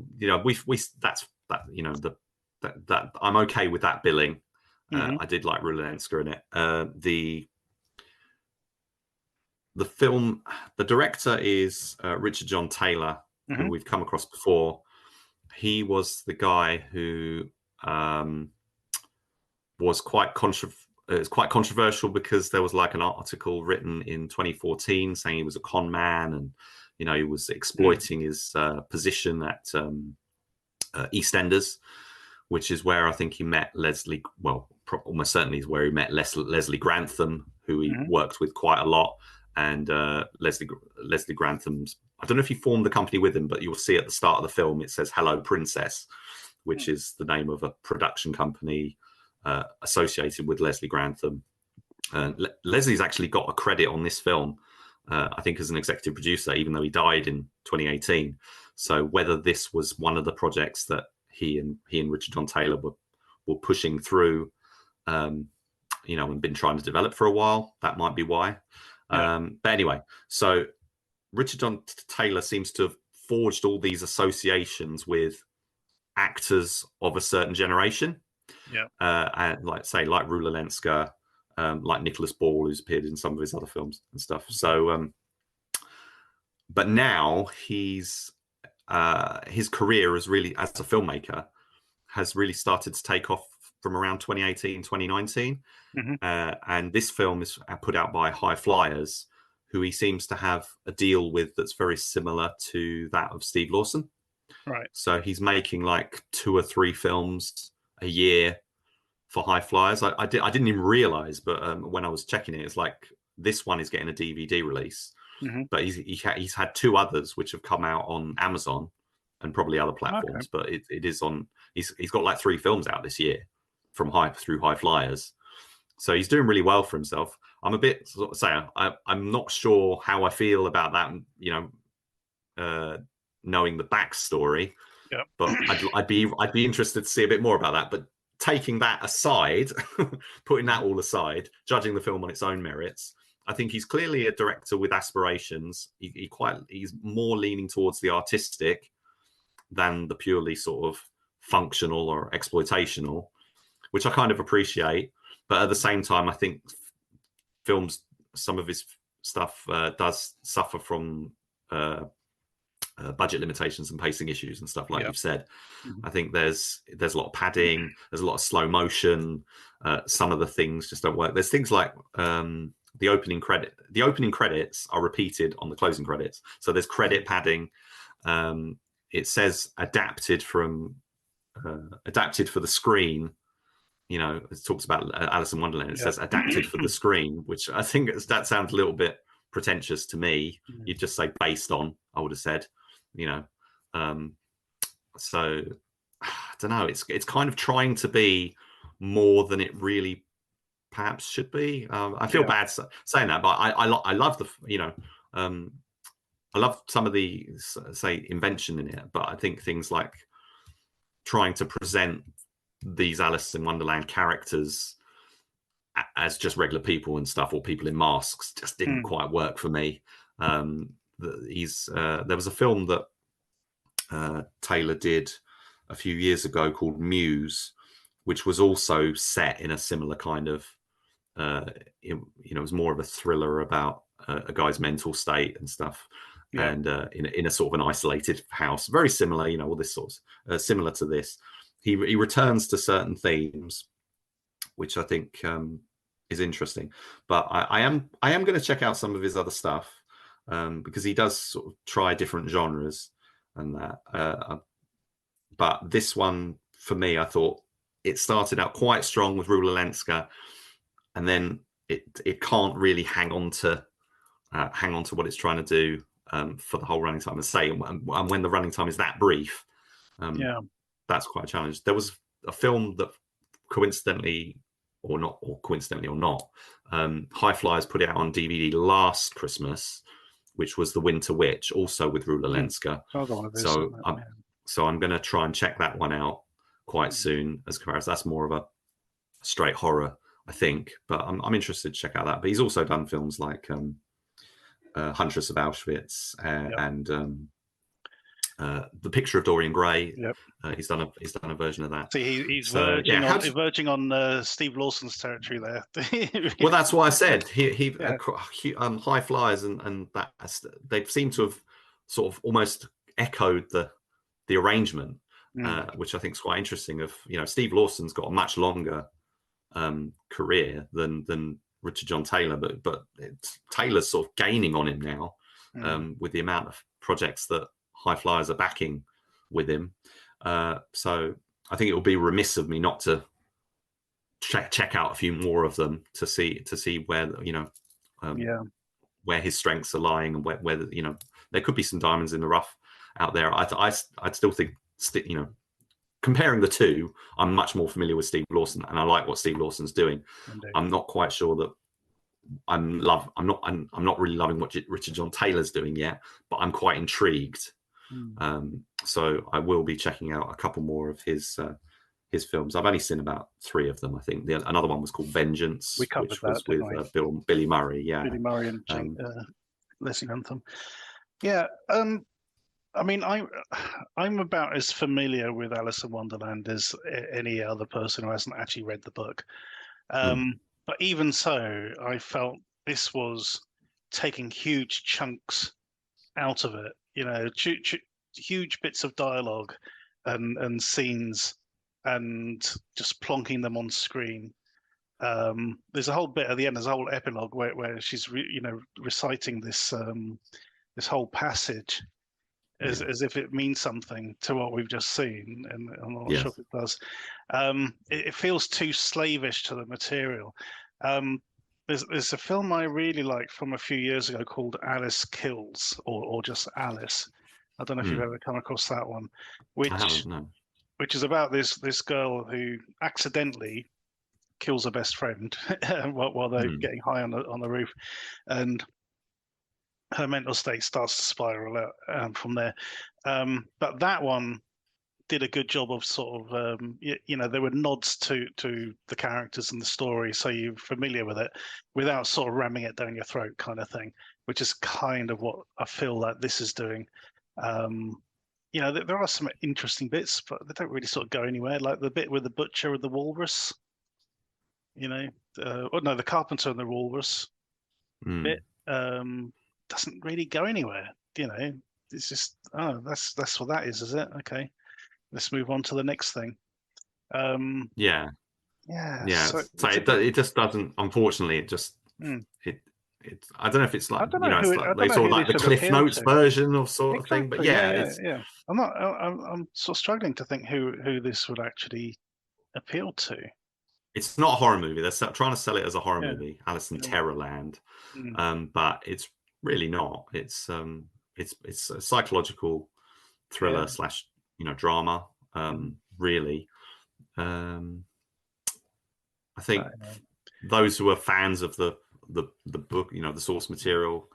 that I'm okay with that billing. I did like Rula Lenska in it. The film, the director is Richard John Taylor, who we've come across before. He was the guy who was quite controversial because there was like an article written in 2014 saying he was a con man, and he was exploiting his position at EastEnders, which is where I think he met Leslie. Well, almost certainly is where he met Leslie Grantham, who he worked with quite a lot. And Leslie Grantham's, I don't know if he formed the company with him, but you'll see at the start of the film it says Hello Princess, which is the name of a production company associated with Leslie Grantham. Leslie's actually got a credit on this film, I think, as an executive producer, even though he died in 2018. So whether this was one of the projects that he and Richard John Taylor were pushing through, and been trying to develop for a while, that might be why. But anyway, so Richard John Taylor seems to have forged all these associations with actors of a certain generation. And like Rula Lenska, like Nicholas Ball, who's appeared in some of his other films and stuff. So, but now his career as a filmmaker has really started to take off from around 2018, 2019. And this film is put out by High Fliers, who he seems to have a deal with that's very similar to that of Steve Lawson. Right. So he's making like 2 or 3 films a year for High Fliers. I didn't even realize, but when I was checking it, it's like this one is getting a DVD release, but he's had 2 others which have come out on Amazon and probably other platforms. But it is on. He's got like 3 films out this year through High Fliers. So he's doing really well for himself. I'm a bit I'm not sure how I feel about that, knowing the backstory. But I'd be interested to see a bit more about that. But taking that aside, putting that all aside, judging the film on its own merits, I think he's clearly a director with aspirations. He's more leaning towards the artistic than the purely sort of functional or exploitational, which I kind of appreciate. But at the same time, I think some of his stuff does suffer from budget limitations and pacing issues and stuff like you've said. Mm-hmm. I think there's a lot of padding, there's a lot of slow motion. Some of the things just don't work. There's things like the opening credits are repeated on the closing credits, so there's credit padding. It says adapted for the screen. You know, it talks about Alice in Wonderland. It says adapted for the screen, which I think that sounds a little bit pretentious to me. You'd just say based on, I would have said, you know. So I don't know. It's kind of trying to be more than it really perhaps should be. I feel bad saying that, but I love the, you know, I love some of the, say, invention in it, but I think things like trying to present these Alice in Wonderland characters as just regular people and stuff, or people in masks, just didn't quite work for me. There was a film that Taylor did a few years ago called Muse, which was also set in a similar kind of, it was more of a thriller about a guy's mental state and stuff. And in a sort of an isolated house, very similar, you know, all this sort of similar to this. He returns to certain themes, which I think is interesting. But I am going to check out some of his other stuff because he does sort of try different genres and that. But this one, for me, I thought it started out quite strong with Rula Lenska, and then it can't really hang on to what it's trying to do for the whole running time. And say, and when the running time is that brief, that's quite a challenge. There was a film that coincidentally or not, High Fliers put it out on DVD last Christmas, which was The Winter Witch, also with Rula Lenska. So I'm going to try and check that one out quite soon as comparison. That's more of a straight horror, I think, but I'm interested to check out that. But he's also done films like Huntress of Auschwitz and The Picture of Dorian Gray. He's done a version of that. See, he's verging on Steve Lawson's territory there. Well, that's why I said High Fliers and that they seem to have sort of almost echoed the arrangement, which I think is quite interesting. Of, you know, Steve Lawson's got a much longer career than Richard John Taylor, but Taylor's sort of gaining on him now with the amount of projects that High Fliers are backing with him. So I think it would be remiss of me not to check out a few more of them to see where, you know, where his strengths are lying, and where you know, there could be some diamonds in the rough out there. I'd still think, you know, comparing the two, I'm much more familiar with Steve Lawson, and I like what Steve Lawson's doing. Indeed. I'm not quite sure that I'm not really loving what Richard John Taylor's doing yet, but I'm quite intrigued. So I will be checking out a couple more of his films. I've only seen about 3 of them, I think. Another one was called Vengeance, which was with Billy Murray. Billy Murray and Leslie Grantham. I mean, I'm about as familiar with Alice in Wonderland as any other person who hasn't actually read the book. But even so, I felt this was taking huge chunks out of it. You know, huge bits of dialogue and scenes, and just plonking them on screen. There's a whole bit at the end. There's a whole epilogue where she's reciting this whole passage. As if it means something to what we've just seen, and I'm not sure if it does. It feels too slavish to the material. There's a film I really liked from a few years ago called Alice Kills, or just Alice. I don't know if you've ever come across that one, which is about this girl who accidentally kills her best friend while they're getting high on the roof, and her mental state starts to spiral out from there. But that one did a good job of sort of, there were nods to the characters and the story, so you're familiar with it without sort of ramming it down your throat kind of thing, which is kind of what I feel like this is doing. There are some interesting bits, but they don't really sort of go anywhere, like the bit with the butcher and the walrus. The carpenter and the walrus bit. Doesn't really go anywhere, it's just that's what that is it? Okay, let's move on to the next thing. Yeah. So So it just doesn't. Unfortunately, it just it. I don't know if it's like, you know, it's like they sort of like the Cliff Notes version or sort of thing. But yeah. I'm sort of struggling to think who this would actually appeal to. It's not a horror movie. They're trying to sell it as a horror movie, Alice in Terrorland, but it's really not. It's a psychological thriller slash, you know, drama. Really, I think those who are fans of the book, you know, the source material,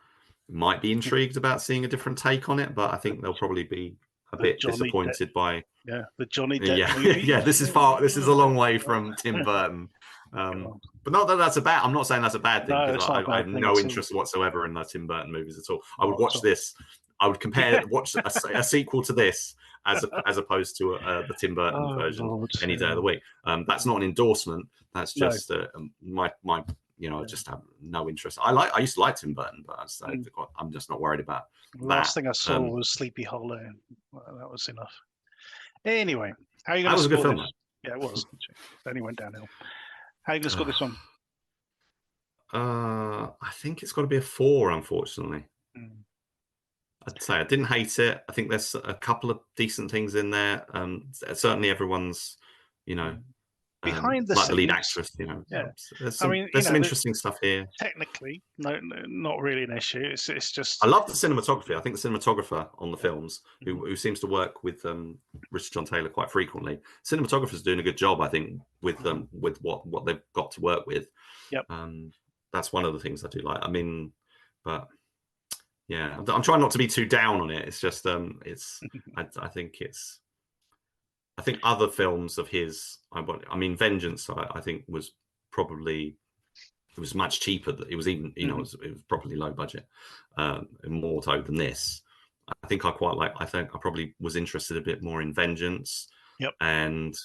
might be intrigued about seeing a different take on it, but I think they'll probably be a bit disappointed by the Johnny Depp movie. This is a long way from Tim Burton. But not that that's a bad. I'm not saying that's a bad thing, because I have no interest whatsoever in the Tim Burton movies at all. I would watch this. I would watch a sequel to this as opposed to the Tim Burton version any day of the week. That's not an endorsement. That's just my you know, I just have no interest. I used to like Tim Burton, but I'm just not worried about that. The last thing I saw was Sleepy Hollow. That was enough. Anyway, how are you going to score this? That was a good film. Yeah, it was. It only went downhill. How are you going to score this one? I think it's got to be a 4, unfortunately. I'd say I didn't hate it. I think there's a couple of decent things in there. Certainly everyone's, you know, behind the like scenes, the lead actress, you know. There's some, interesting stuff here. Technically, no, not really an issue. It's just I love the cinematography. I think the cinematographer on the films, who seems to work with Richard John Taylor quite frequently, cinematographer's doing a good job, I think, with what they've got to work with. That's one of the things I do like. I mean, but yeah, I'm trying not to be too down on it. It's just I think other films of his, I mean, Vengeance, I think was probably, it was much cheaper. It was even, you know, it was probably low budget, more so than this. I think I probably was interested a bit more in Vengeance. And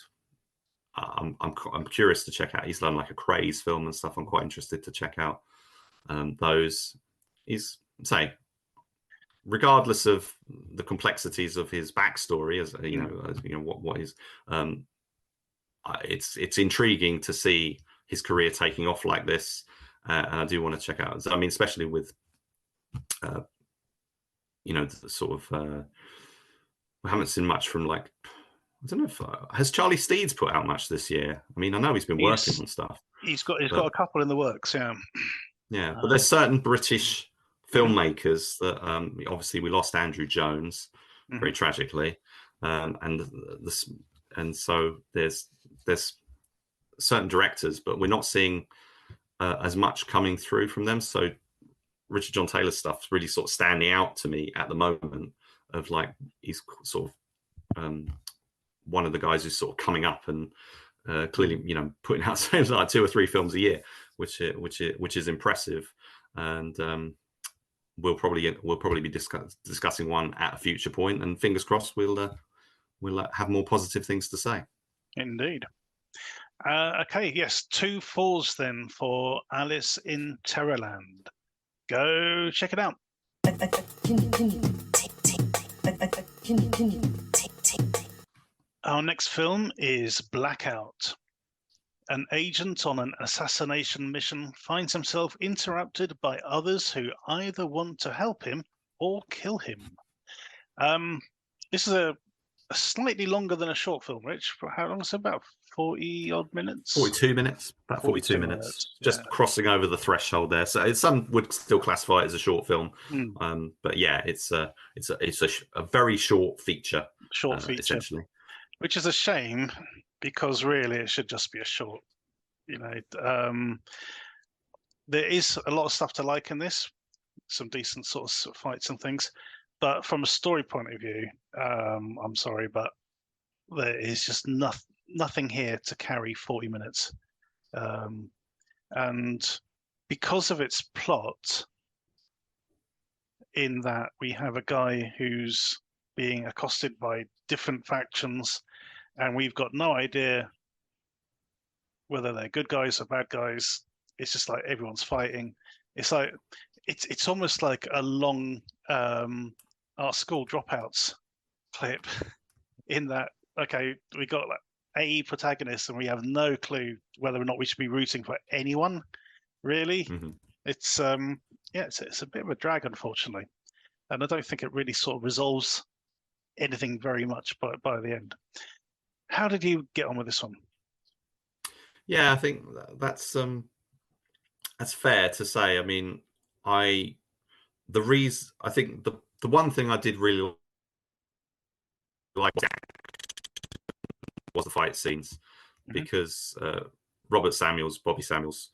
I'm curious to check out. He's done like a Craze film and stuff. I'm quite interested to check out those. He's regardless of the complexities of his backstory, as you know, what is, it's intriguing to see his career taking off like this, and I do want to check out. I mean, especially with, you know, the sort of, we haven't seen much from, like, I don't know if has Charlie Steeds put out much this year. I mean, I know he's been working on stuff. He's got a couple in the works, yeah. But there's certain British filmmakers that obviously we lost Andrew Jones very tragically, and so there's certain directors, but we're not seeing as much coming through from them. So Richard John Taylor's stuff's really sort of standing out to me at the moment, of like he's sort of one of the guys who's sort of coming up and clearly, you know, putting out like 2 or 3 films a year, which is impressive. And we'll probably be discussing one at a future point, and fingers crossed we'll have more positive things to say. Indeed. Okay, yes, 2 4s then for Alice in Terrorland. Go check it out. Our next film is Blackout. An agent on an assassination mission finds himself interrupted by others who either want to help him or kill him. This is a slightly longer than a short film, Rich. For how long is it? About 40 odd minutes? 42 minutes. About 42 minutes. Just crossing over the threshold there. So some would still classify it as a short film. But yeah, it's a very short feature. Essentially. Which is a shame, because really it should just be a short. You know, there is a lot of stuff to like in this, some decent sort of fights and things, but from a story point of view, I'm sorry, but there is just nothing here to carry 40 minutes. And because of its plot, in that we have a guy who's being accosted by different factions, and we've got no idea whether they're good guys or bad guys. It's just like everyone's fighting. It's like it's almost like a long our school dropouts clip in that, okay, we got like a protagonist and we have no clue whether or not we should be rooting for anyone, really. It's it's a bit of a drag, unfortunately, and I don't think it really sort of resolves anything very much by the end. How did you get on with this one? Yeah, I think that's fair to say. I mean, I think the one thing I did really like was the fight scenes, because Bobby Samuels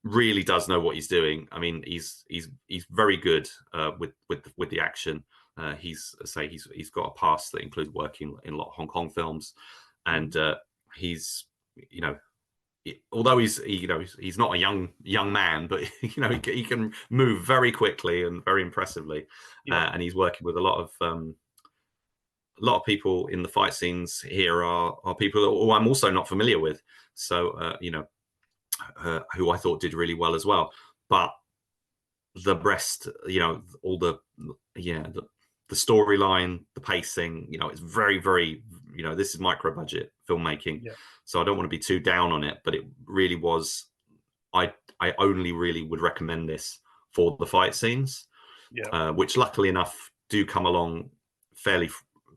really does know what he's doing. I mean, he's very good with the action. He's got a past that includes working in a lot of Hong Kong films, and he's, you know, although he's not a young man, but you know, he can move very quickly and very impressively, and he's working with a lot of people in the fight scenes here are people who I'm also not familiar with, so you know, who I thought did really well as well. But the rest, you know, all the storyline, the pacing, you know, it's very, very, you know, this is micro budget filmmaking, so I don't want to be too down on it, but it really was, I only really would recommend this for the fight scenes, which luckily enough do come along fairly.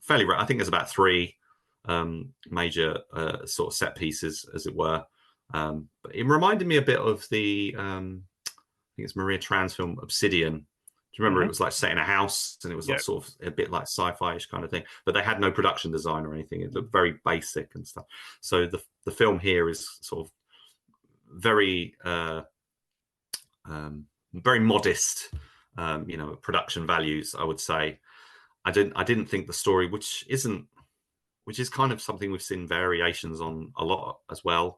I think there's about 3 major sort of set pieces, as it were. But it reminded me a bit of the I think it's Maria Tran's film Obsidian. Do you remember? It was like set in a house, and it was like sort of a bit like sci-fi-ish kind of thing, but they had no production design or anything. It looked very basic and stuff. So the film here is sort of very very modest, you know, production values, I would say. I didn't think the story, which is kind of something we've seen variations on a lot as well.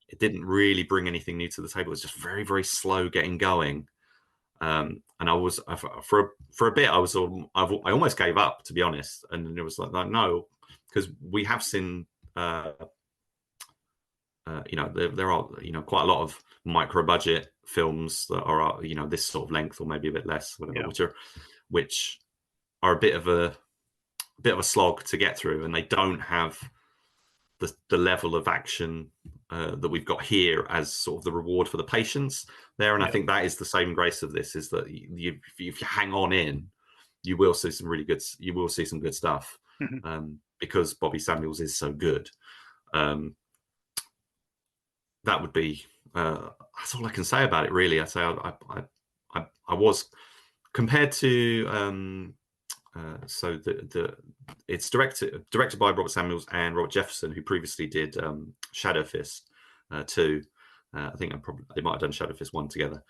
It didn't really bring anything new to the table. It was just very, very slow getting going. And I was for a bit, I almost gave up, to be honest. And it was like no, because we have seen, you know, there are, you know, quite a lot of micro budget films that are, you know, this sort of length or maybe a bit less, whatever, which are a bit of a slog to get through, and they don't have the level of action that we've got here as sort of the reward for the patience there. And I think that is the saving grace of this, is that if you hang on in, you will see some good stuff, because Bobby Samuels is so good. That would be that's all I can say about it, really. I say I was, compared to so it's directed by Robert Samuels and Robert Jefferson, who previously did Shadow Fist 2. I think they might have done Shadow Fist 1 together,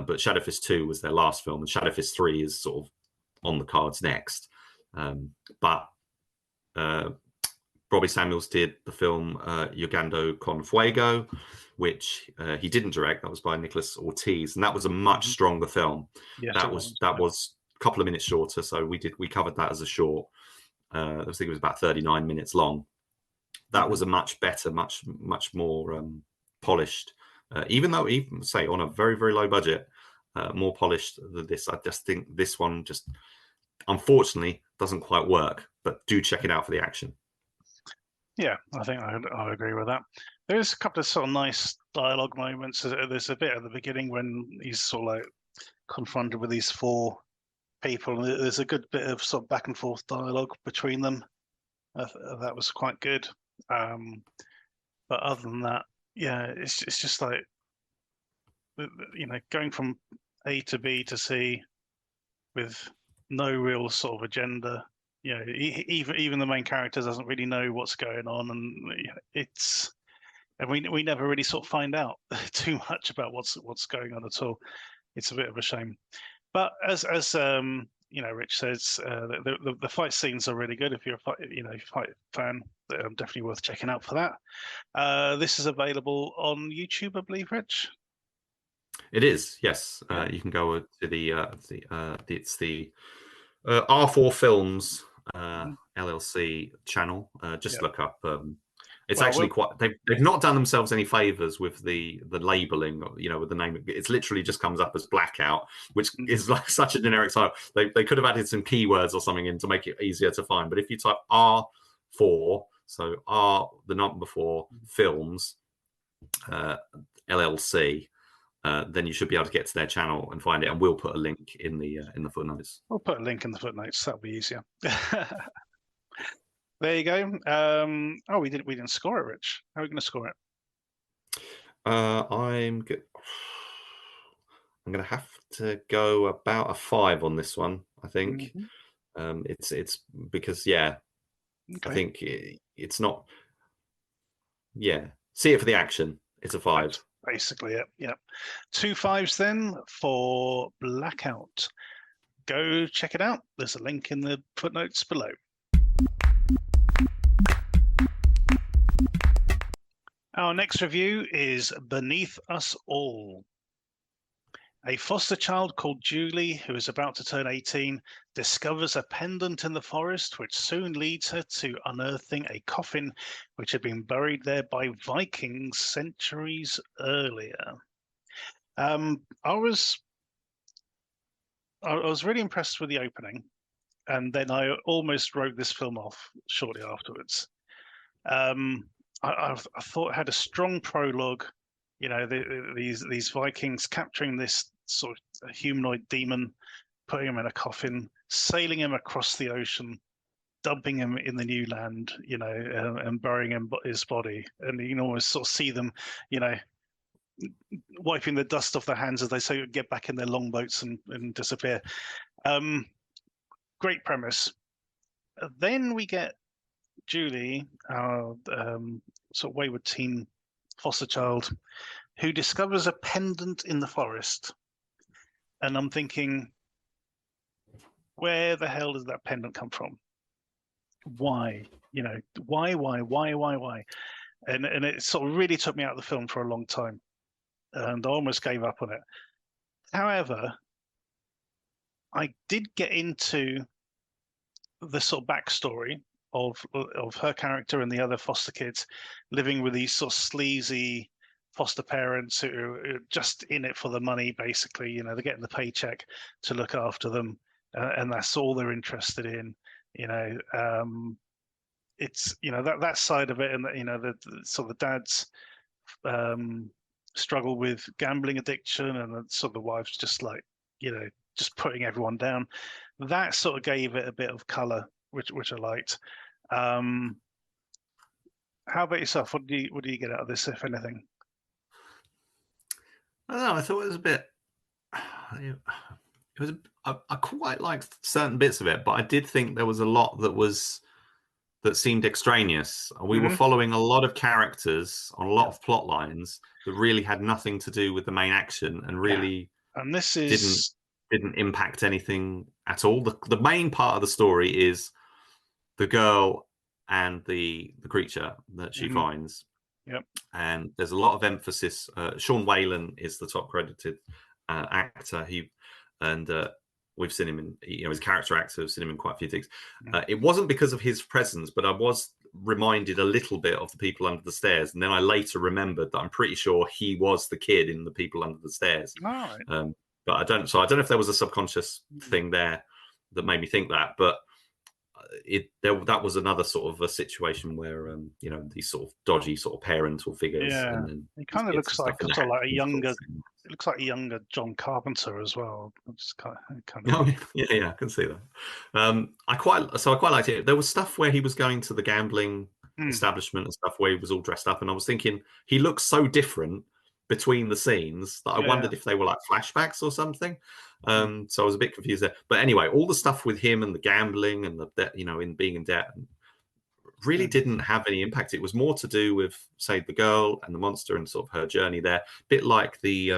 but Shadow Fist 2 was their last film, and Shadow Fist 3 is sort of on the cards next. But Bobby Samuels did the film Jugando con Fuego, which he didn't direct. That was by Nicholas Ortiz, and that was a much stronger film. That was a couple of minutes shorter, so we covered that as a short. I think it was about 39 minutes long. That was a much better, much more polished, even though, even say, on a very, very low budget, more polished than this. I just think this one just, unfortunately, doesn't quite work. But do check it out for the action. Yeah, I think I agree with that. There's a couple of sort of nice dialogue moments. There's a bit at the beginning when he's sort of like confronted with these 4 people. There's a good bit of sort of back and forth dialogue between them. That was quite good. But other than that, yeah, it's just like, you know, going from A to B to C with no real sort of agenda. You know, even the main character doesn't really know what's going on, and we never really sort of find out too much about what's going on at all. It's a bit of a shame. But as you know, Rich says, the fight scenes are really good. If you're a fight fan, definitely worth checking out for that. This is available on YouTube, I believe, Rich. It is, yes. You can go to it's the R4 Films LLC channel. Just look up. It's actually quite. They've not done themselves any favors with the labeling, with the name. It's literally just comes up as Blackout, which is like such a generic title. They could have added some keywords or something in to make it easier to find. But if you type R4, so R the number 4 Films LLC, then you should be able to get to their channel and find it. And we'll put a link in the footnotes. We'll put a link in the footnotes. That'll be easier. There you go. We didn't score it, Rich. How are we going to score it? I'm going to have to go about a 5 on this one. I think it's because okay. I think it's not. Yeah, see it for the action. It's a 5. That's basically it. Yeah, 2 5s then for Blackout. Go check it out. There's a link in the footnotes below. Our next review is Beneath Us All. A foster child called Julie, who is about to turn 18, discovers a pendant in the forest, which soon leads her to unearthing a coffin which had been buried there by Vikings centuries earlier. I was really impressed with the opening, and then I almost wrote this film off shortly afterwards. I thought it had a strong prologue. These Vikings capturing this sort of humanoid demon, putting him in a coffin, sailing him across the ocean, dumping him in the new land, and burying his body. And you can almost sort of see them, wiping the dust off their hands as they say get back in their longboats and disappear. Great premise. Then we get Julie, our sort of wayward teen foster child, who discovers a pendant in the forest. And I'm thinking, where the hell does that pendant come from? Why? Why? And it sort of really took me out of the film for a long time. And I almost gave up on it. However, I did get into the sort of backstory of her character and the other foster kids living with these sort of sleazy foster parents who are just in it for the money, basically. They're getting the paycheck to look after them, and that's all they're interested in. It's that side of it, and the sort of the dad's struggle with gambling addiction, and sort of the wife's just like just putting everyone down. That sort of gave it a bit of color, which I liked. How about yourself? What do you get out of this, if anything? I don't know. I thought it was a bit. I quite liked certain bits of it, but I did think there was a lot that seemed extraneous. We were following a lot of characters on a lot of plot lines that really had nothing to do with the main action, and really and this is didn't impact anything at all. The main part of the story is the girl and the creature that she finds. Yep. And there's a lot of emphasis. Sean Whalen is the top credited actor. We've seen him in, his character actor. We've seen him in quite a few things. It wasn't because of his presence, but I was reminded a little bit of the People Under the Stairs, and then I later remembered that I'm pretty sure he was the kid in the People Under the Stairs. All right. But I don't know if there was a subconscious thing there that made me think that. But that was another sort of a situation where these sort of dodgy sort of parental figures. Yeah, and then it kind of looks like a younger. It looks like a younger John Carpenter as well. It's kind of. Oh, yeah, I can see that. I quite liked it. There was stuff where he was going to the gambling establishment and stuff where he was all dressed up, and I was thinking he looks so different between the scenes that I wondered if they were like flashbacks or something. So I was a bit confused there. But anyway, all the stuff with him and the gambling and the debt, in being in debt, really didn't have any impact. It was more to do with, say, the girl and the monster and sort of her journey there. A bit like the,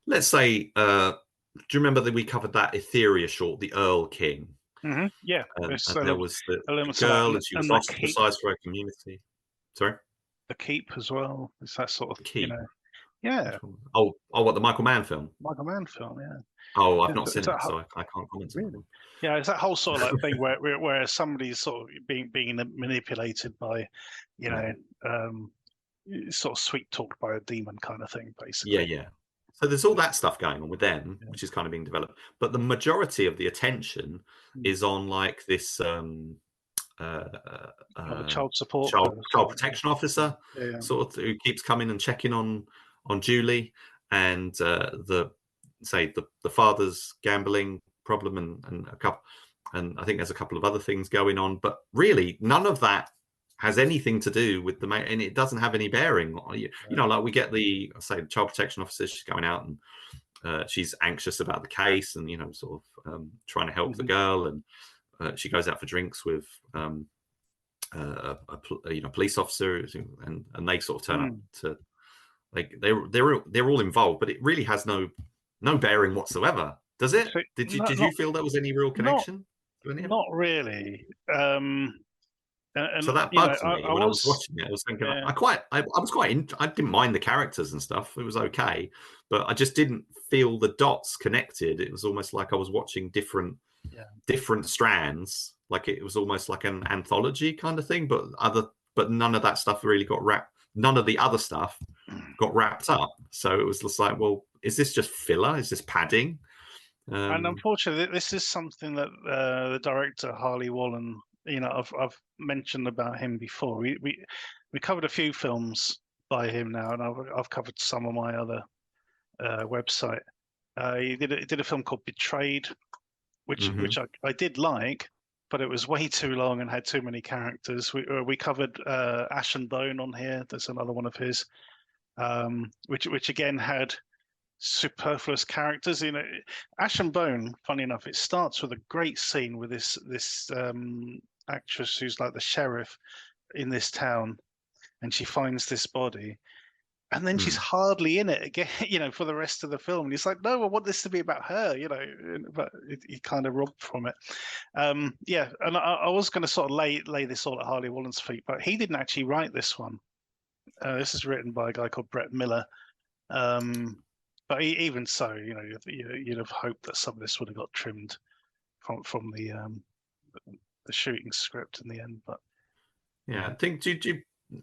let's say, do you remember that we covered that Etheria short, The Earl King? Mm-hmm. Yeah. And there was the girl and she was ostracized for her community. Sorry? The Keep as well. It's that sort of Keep. Yeah, What, the Michael Mann film? Michael Mann film. Yeah. Oh, I've not Is seen that it, so I can't comment on that really? one. Yeah, it's that whole sort of like thing where somebody's sort of being manipulated by, you know, sort of sweet talked by a demon kind of thing, Yeah, basically. yeah. So there's all that stuff going on with them, Yeah. which is kind of being developed. But the majority of the attention Mm. is on like this Like a child support child person. protection officer, Yeah. sort of, who keeps coming and checking on Julie, and the father's gambling problem, and a couple, and I think there's a couple of other things going on, but really none of that has anything to do with the main, and it doesn't have any bearing. You know, like we get the child protection officer, she's going out and she's anxious about the case, and sort of trying to help the girl, and she goes out for drinks with a police officer, and they sort of turn up to, like, they're all involved, but it really has no bearing whatsoever, does it? So, Did you feel there was any real connection to any of it? not really. So that you know, bugged me I when I was was, watching it. I was thinking, yeah, I didn't mind the characters and stuff. It was okay, but I just didn't feel the dots connected. It was almost like I was watching different strands. Like it was almost like an anthology kind of thing, but none of that stuff really got wrapped. None of the other stuff got wrapped up. So it was just like, well, is this just filler? Is this padding? and unfortunately, this is something that the director Harley Wallen, I've mentioned about him before. We covered a few films by him now, and I've covered some on my other website. He did a film called Betrayed, which I did like, but it was way too long and had too many characters. We covered Ash and Bone on here. There's another one of his, which again had superfluous characters. Ash and Bone, funny enough, it starts with a great scene with this actress who's like the sheriff in this town, and she finds this body, and then she's hardly in it again, for the rest of the film. And he's like, no, I want this to be about her, but he kind of robbed from it. Yeah, and I was going to sort of lay this all at Harley Wallen's feet, but he didn't actually write this one. This is written by a guy called Brett Miller. But even so, you'd have hoped that some of this would have got trimmed from the shooting script in the end. But yeah, I think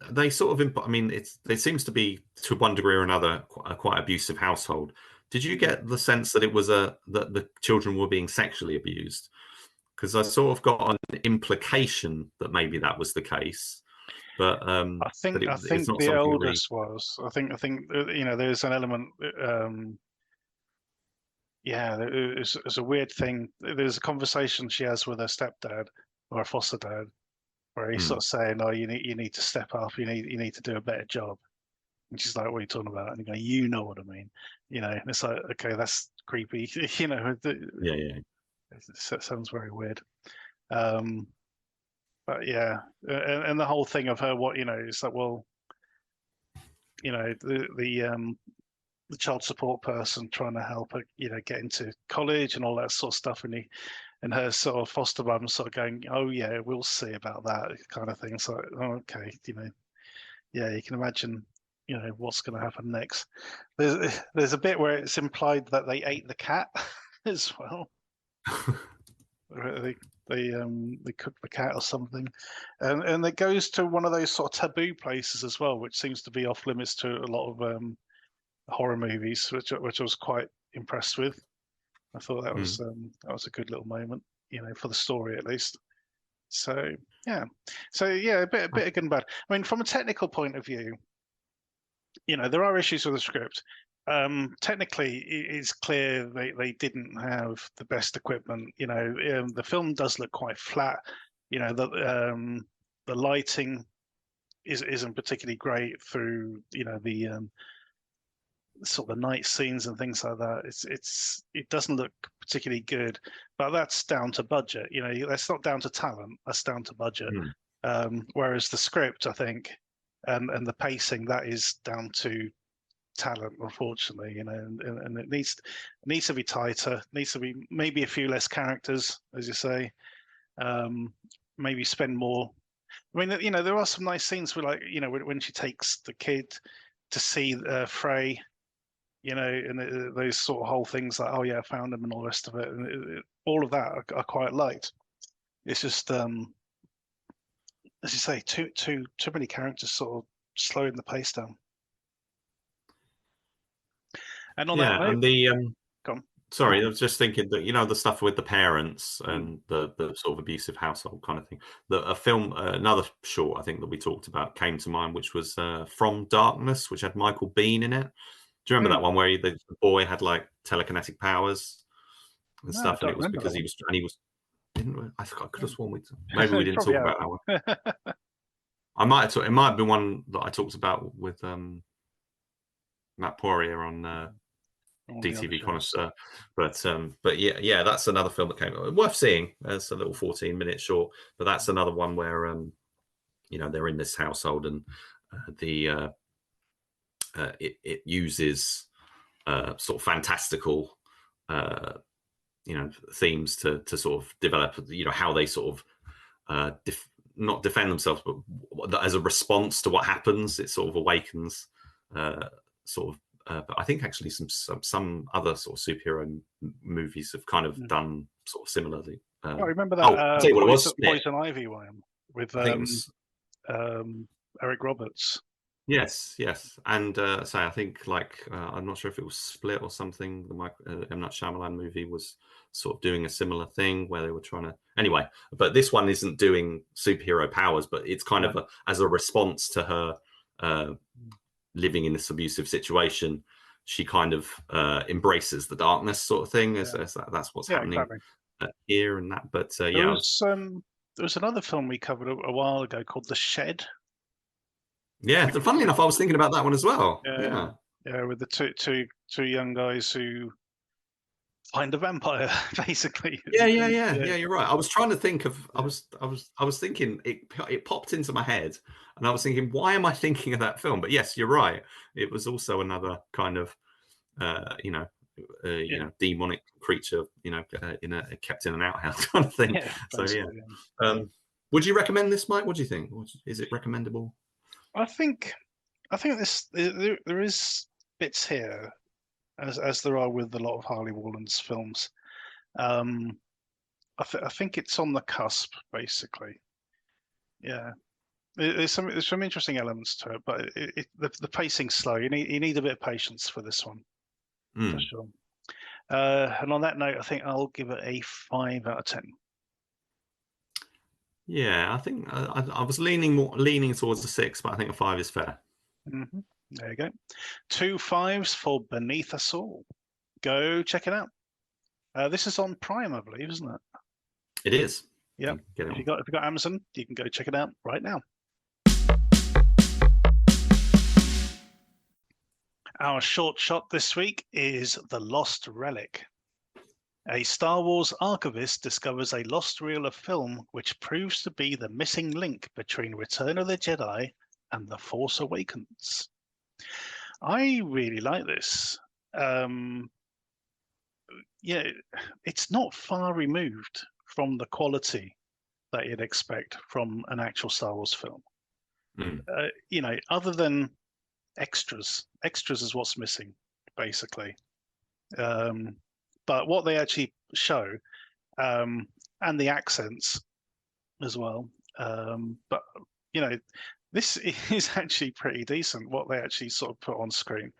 they sort of, I mean, it seems to be, to one degree or another, a quite abusive household. Did you get the sense that it was that the children were being sexually abused? Because I sort of got an implication that maybe that was the case. But I think the eldest was. I think there's an element. Yeah, it's a weird thing. There's a conversation she has with her stepdad or her foster dad, where he's sort of saying, "Oh, you need to step up. You need to do a better job." And she's like, "What are you talking about?" And he goes, "You know what I mean." And it's like, okay, that's creepy. Yeah. It sounds very weird. But yeah, and the whole thing of her, it's like, well, the child support person trying to help her, get into college and all that sort of stuff, and her sort of foster mum sort of going, "Oh yeah, we'll see about that," kind of thing. So, okay, yeah, you can imagine, what's going to happen next. There's a bit where it's implied that they ate the cat as well. They cook the cat or something, and it goes to one of those sort of taboo places as well, which seems to be off limits to a lot of horror movies, which I was quite impressed with. I thought that was a good little moment, for the story at least. So yeah, a bit of good and bad. I mean, from a technical point of view, there are issues with the script. Technically, it's clear they didn't have the best equipment. The film does look quite flat. The lighting isn't particularly great through the sort of night scenes and things like that. It doesn't look particularly good, but that's down to budget. That's not down to talent. That's down to budget. Whereas the script, I think, and the pacing, that is down to talent, unfortunately. And it needs to be tighter. Needs to be maybe a few less characters, as you say. Maybe spend more. I mean, there are some nice scenes where, like, when she takes the kid to see Frey. you know, and those sort of whole things like, oh yeah, I found him and all the rest of it, and all of that I quite liked. It's just, as you say, too many characters sort of slowing the pace down. And on that note, and the go on. sorry, I was just thinking that, you know, the stuff with the parents and the sort of abusive household kind of thing. A film, another short I think that we talked about came to mind, which was From Darkness, which had Michael Biehn in it. Do you remember that one where the boy had like telekinetic powers and stuff, and it was because he was. I could have sworn maybe we didn't talk about that one. I might have. It might have been one that I talked about with Matt Poirier on DTV Connoisseur, but yeah, that's another film that came worth seeing. It's a little 14-minute short, but that's another one where you know, they're in this household and it uses sort of fantastical you know, themes to sort of develop, you know, how they sort of not defend themselves, but as a response to what happens, it sort of awakens sort of. But I think actually some other sort of superhero movies have kind of done sort of similarly. I remember that. I'll tell you what it was. Poison Ivy one with Eric Roberts. Yes, and so I think like I'm not sure if it was Split or something. The M. Night Shyamalan movie was sort of doing a similar thing where they were trying to. Anyway, but this one isn't doing superhero powers, but it's kind of as a response to her living in this abusive situation. She kind of embraces the darkness, sort of thing. As that's what's happening here and that. But there was another film we covered a while ago called The Shed. Yeah, funnily enough, I was thinking about that one as well. Yeah, with the two young guys who find a vampire, basically. Yeah. You're right. I was trying to think of. I was thinking. It popped into my head, and I was thinking, why am I thinking of that film? But yes, you're right. It was also another kind of, you know, demonic creature, you know, kept in an outhouse kind of thing. So yeah. Would you recommend this, Mike? What do you think? Is it recommendable? I think there is bits here, as there are with a lot of Harley Wallen's films. I think it's on the cusp, basically. Yeah, there's some interesting elements to it, but the pacing's slow. You need a bit of patience for this one, for sure. And on that note, I think I'll give it a 5 out of 10. Yeah, I think I was leaning towards a 6, but I think a 5 is fair. There you go. 2 5s for Beneath Us All. Go check it out. This is on Prime, I believe, isn't it? It is. Yeah. If you got Amazon, you can go check it out right now. Our short shot this week is The Lost Relic. A Star Wars archivist discovers a lost reel of film which proves to be the missing link between Return of the Jedi and The Force Awakens. I really like this. Yeah, it's not far removed from the quality that you'd expect from an actual Star Wars film. You know, other than extras is what's missing, basically. But what they actually show, and the accents as well. But you know, this is actually pretty decent. What they actually sort of put on screen,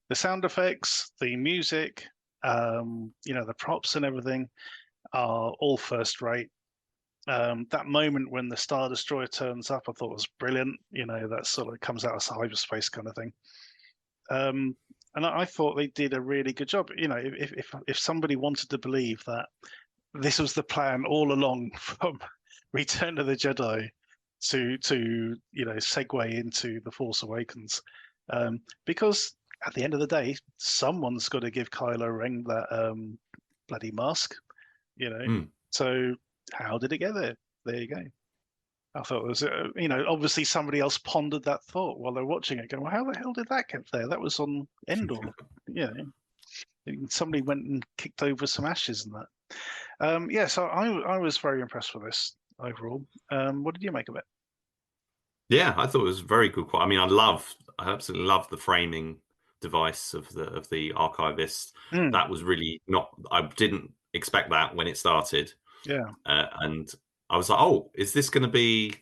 the sound effects, the music, you know, the props and everything are all first rate. That moment when the Star Destroyer turns up, I thought was brilliant. You know, that sort of comes out of hyperspace kind of thing. And I thought they did a really good job. You know, if somebody wanted to believe that this was the plan all along from Return of the Jedi to you know, segue into The Force Awakens, because at the end of the day, someone's got to give Kylo Ren that bloody mask. You know, so how did it get there? There you go. I thought it was, you know, obviously somebody else pondered that thought while they're watching it, going, well, how the hell did that get there? That was on Endor. Yeah. Somebody went and kicked over some ashes and that. Yeah, so I was very impressed with this overall. What did you make of it? Yeah, I thought it was very good. I mean, I absolutely love the framing device of the archivist. Mm. That was really not. I didn't expect that when it started. Yeah. And I was like, oh, is this going to be?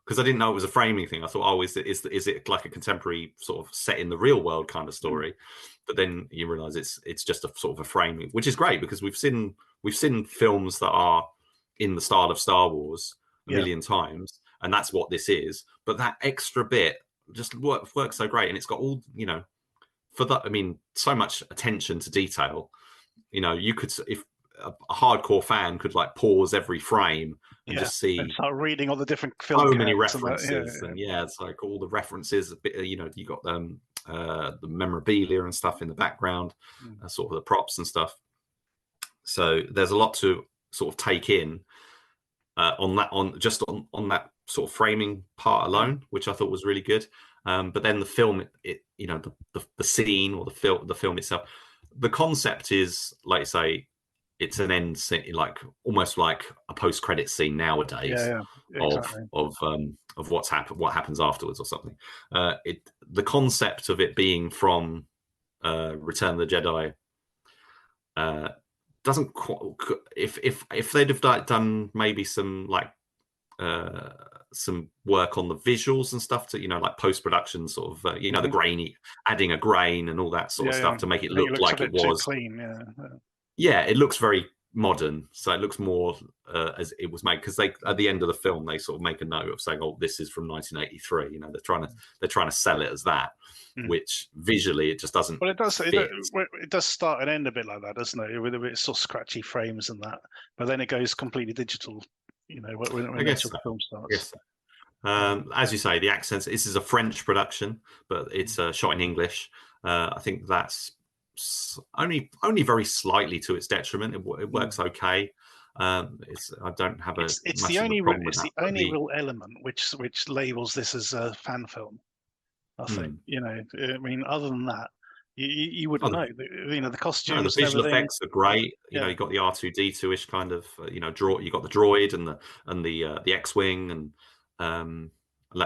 Because I didn't know it was a framing thing. I thought, oh, is it like a contemporary sort of set in the real world kind of story? But then you realize it's just a sort of a framing, which is great because we've seen films that are in the style of Star Wars a million times, and that's what this is. But that extra bit just works so great, and it's got all, you know, for that. I mean, so much attention to detail. You know, you could, if a hardcore fan could like pause every frame and just see and start reading all the different film so many references, and it's like all the references. A bit, you know, you got the memorabilia and stuff in the background, sort of the props and stuff. So there's a lot to sort of take in on that sort of framing part alone, which I thought was really good. But then the film, you know, the scene or the film itself, the concept is, like you say, it's an end scene, like almost like a post-credit scene nowadays. Exactly. Of what happens afterwards or something. The concept of it being from Return of the Jedi doesn't quite, if they'd have done maybe some like some work on the visuals and stuff to, you know, like post-production sort of, you know, the grainy, adding a grain and all that sort of stuff to make it look like it was clean. It looks very modern, so it looks more as it was made, because they, at the end of the film, they sort of make a note of saying, oh, this is from 1983. You know, they're trying to sell it as that, which visually it just doesn't. Well, it does. Fit. It does start and end a bit like that, doesn't it? With a bit sort of scratchy frames and that, but then it goes completely digital. You know, when the film starts. As you say, the accents. This is a French production, but it's shot in English. I think that's only very slightly to its detriment. It works okay. I don't have a. It's the only real element which labels this as a fan film. I think, you know. I mean, other than that, you wouldn't know. You know, the costumes. The visual effects are great. You know, you got the R2D2-ish kind of. You know, you got the droid and the X-wing and.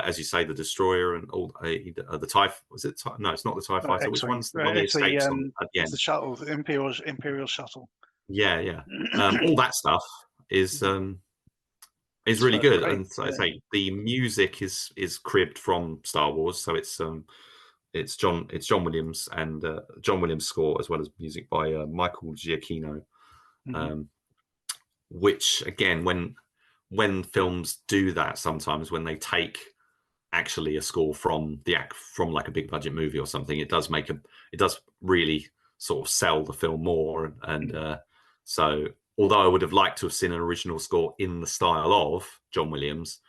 As you say, the destroyer and all the TIE. Was it? No, it's not the TIE fighter. Which one's the one that escapes at the end? The shuttle, the Imperial shuttle. Yeah. All that stuff is really good. Great. And so I say the music is cribbed from Star Wars, so it's John Williams and John Williams score, as well as music by Michael Giacchino, which again, when films do that, sometimes when they take actually a score from like a big budget movie or something, it does really sort of sell the film more. And so although I would have liked to have seen an original score in the style of John Williams,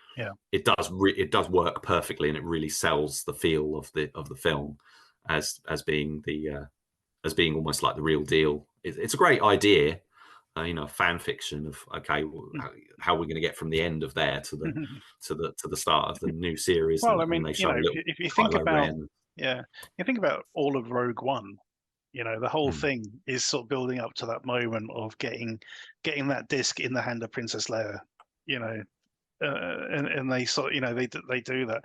it does work perfectly, and it really sells the feel of the film as being almost like the real deal. It's a great idea. You know, fan fiction of how we're going to get from the end of there to the start of the new series. Well, I mean, you know, if you think about you think about all of Rogue One, you know, the whole thing is sort of building up to that moment of getting that disc in the hand of Princess Leia, you know, and they sort, you know, they do that,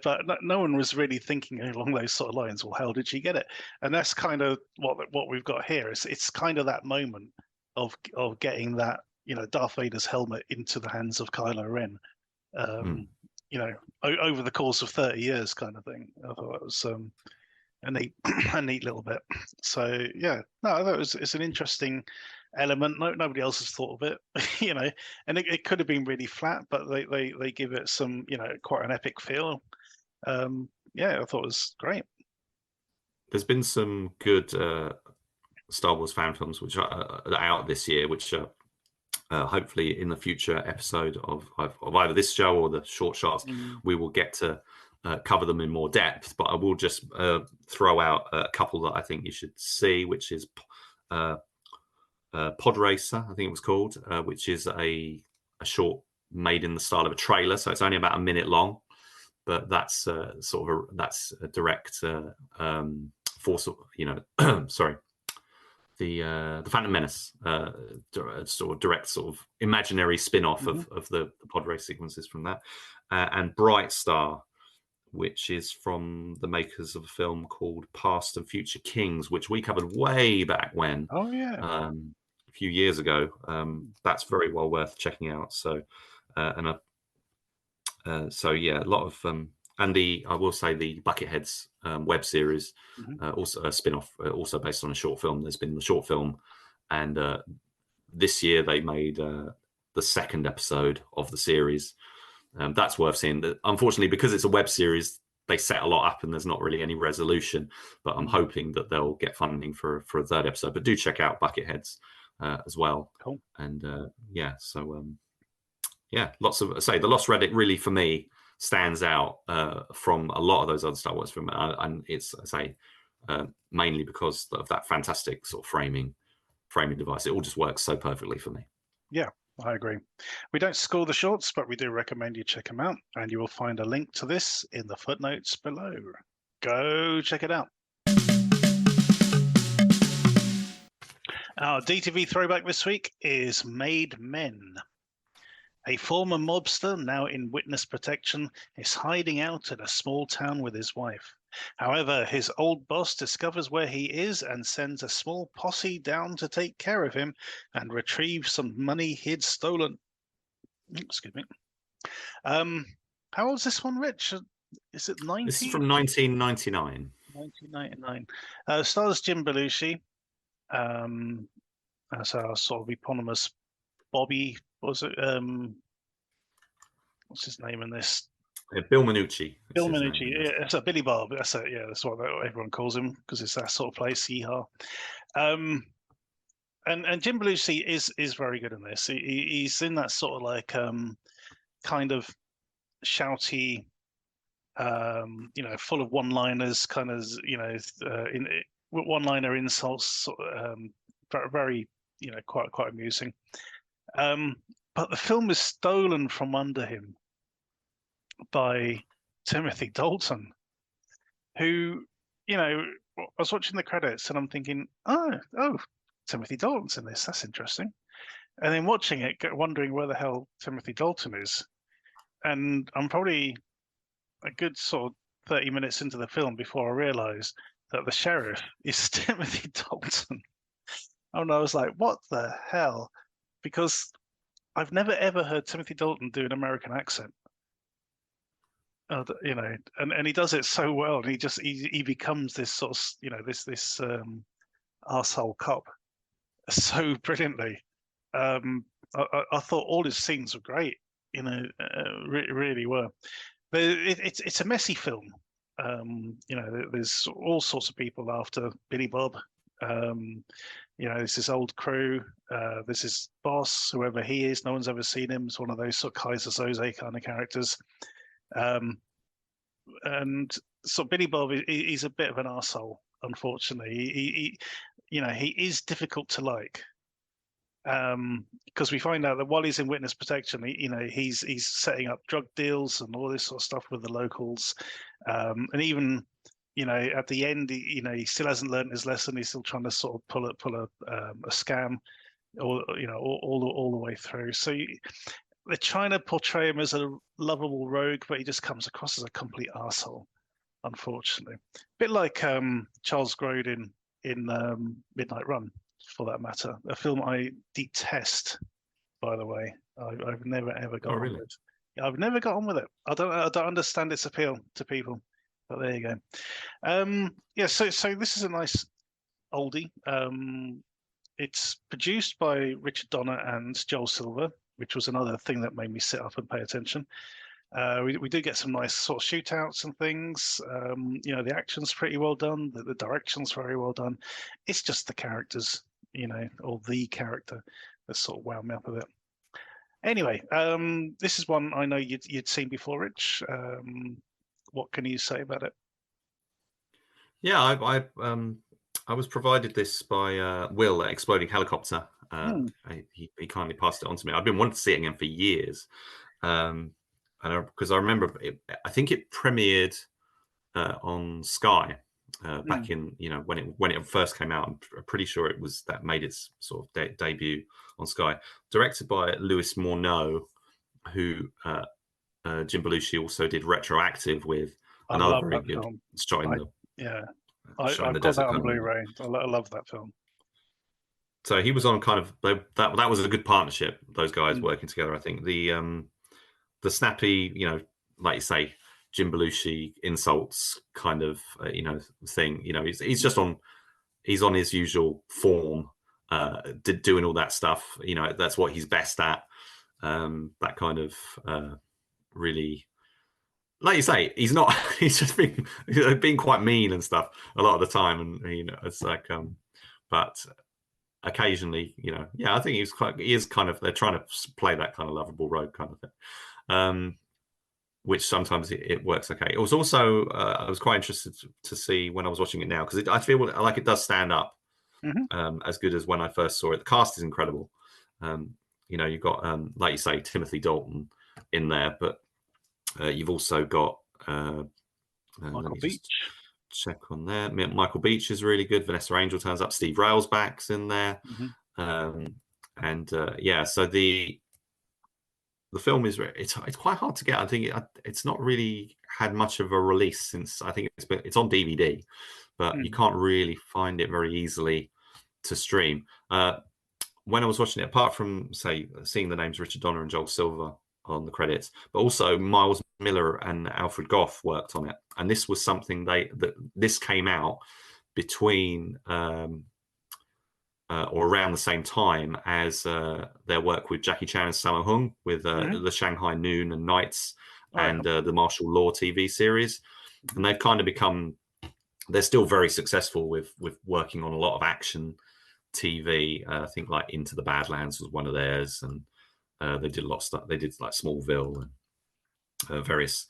but no one was really thinking along those sort of lines. Well, how did she get it? And that's kind of what we've got here. It's kind of that moment of getting that, you know, Darth Vader's helmet into the hands of Kylo Ren, you know, over the course of 30 years, kind of thing. I thought it was a neat little bit. So yeah, no, I thought it's an interesting element. Nobody else has thought of it, you know, and it could have been really flat, but they give it some, you know, quite an epic feel. Yeah, I thought it was great. There's been some good Star Wars fan films which are out this year, which hopefully in the future episode of either this show or the short shots, we will get to cover them in more depth. But I will just throw out a couple that I think you should see, which is Pod Racer, I think it was called, which is a short made in the style of a trailer, so it's only about a minute long, but that's that's a direct force, you know, sorry. The Phantom Menace, sort of direct, sort of imaginary spin-off of the pod race sequences from that, and Bright Star, which is from the makers of a film called Past and Future Kings, which we covered way back when. Oh yeah. A few years ago. That's very well worth checking out. So, so yeah, a lot of and I will say the Bucketheads web series, also a spin-off, also based on a short film. There's been the short film, and this year they made the second episode of the series. That's worth seeing. Unfortunately, because it's a web series, they set a lot up and there's not really any resolution. But I'm hoping that they'll get funding for a third episode. But do check out Bucketheads as well. Cool. And yeah, so yeah, lots of the Lost Relic really for me stands out from a lot of those other Star Wars films, and it's mainly because of that fantastic sort of framing device. It all just works so perfectly for me. Yeah, I agree. We don't score the shorts, but we do recommend you check them out, and you will find a link to this in the footnotes below. Go check it out. Our DTV throwback this week is Made Men. A former mobster, now in witness protection, is hiding out in a small town with his wife. However, his old boss discovers where he is and sends a small posse down to take care of him and retrieve some money he'd stolen. Excuse me. How old's this one, Rich? Is it 19? This is from 1999. 1999. Stars Jim Belushi as our sort of eponymous Bobby. Was it? What's his name in this? Bill Minucci. Bill Minucci. Yeah, that's a Billy Bob. That's it. Yeah, that's what everyone calls him because it's that sort of place. Yeehaw. And Jim Belushi is very good in this. He's in that sort of like kind of shouty, full of one-liners, kind of one-liner insults, very quite amusing. But the film is stolen from under him by Timothy Dalton, who, I was watching the credits and I'm thinking, oh, Timothy Dalton's in this. That's interesting. And then watching it, wondering where the hell Timothy Dalton is. And I'm probably a good sort of 30 minutes into the film before I realized that the sheriff is Timothy Dalton. And I was like, what the hell? Because I've never ever heard Timothy Dalton do an American accent. And he does it so well, and he becomes this sort of this arsehole cop so brilliantly. I thought all his scenes were great, really were. But it's a messy film. There's all sorts of people after Billy Bob. There's this old crew. There's his boss, whoever he is. No one's ever seen him. It's one of those sort of Kaiser Soze kind of characters. And so Billy Bob, he's a bit of an arsehole, unfortunately. He is difficult to like. Because we find out that while he's in witness protection, he's setting up drug deals and all this sort of stuff with the locals. And even at the end, he still hasn't learned his lesson. He's still trying to sort of pull a scam, all the way through. So they're trying to portray him as a lovable rogue, but he just comes across as a complete arsehole, unfortunately. A bit like Charles Grodin in Midnight Run, for that matter. A film I detest, by the way. I've never ever got on with it. I've never got on with it. I don't understand its appeal to people. But there you go. So this is a nice oldie. It's produced by Richard Donner and Joel Silver, which was another thing that made me sit up and pay attention. We do get some nice sort of shootouts and things. The action's pretty well done. The direction's very well done. It's just the characters, or the character that sort of wound me up a bit. Anyway, this is one I know you'd seen before, Rich. What can you say about it? Yeah, I was provided this by Will at Exploding Helicopter. He kindly passed it on to me. I've been wanting to see it again for years, because I remember I think it premiered on Sky back in when it first came out. I'm pretty sure it was that made its sort of debut on Sky. Directed by Lewis Carrol, who Jim Belushi also did Retroactive with, I Another love very that good film. shot in the Yeah, shot in the I've got desert that on kind of movie. Blu-ray. I love that film. So he was on kind of that was a good partnership. Those guys working together. I think the snappy, like you say, Jim Belushi insults kind of thing. He's just on his usual form, doing all that stuff. That's what he's best at. That kind of really, like you say, he's not. He's just being quite mean and stuff a lot of the time, and it's like, but occasionally, I think he is kind of. They're trying to play that kind of lovable rogue kind of thing. Which sometimes it works okay. It was also I was quite interested to see when I was watching it now, because I feel like it does stand up as good as when I first saw it. The cast is incredible. You've got like you say, Timothy Dalton in there, but you've also got Michael Beach. Check on there. Michael Beach is really good. Vanessa Angel turns up. Steve Railsback's in there, so the film is it's quite hard to get. I think it's not really had much of a release since, I think it's on DVD, but you can't really find it very easily to stream. When I was watching it, apart from say seeing the names Richard Donner and Joel Silver on the credits, but also Miles Miller and Alfred Gough worked on it, and this was something this came out between or around the same time as their work with Jackie Chan and Sammo Hung with the Shanghai Noon and Nights and the Martial Law TV series. And they've kind of become, they're still very successful with working on a lot of action TV. I think like Into the Badlands was one of theirs, and they did a lot of stuff. They did like Smallville and various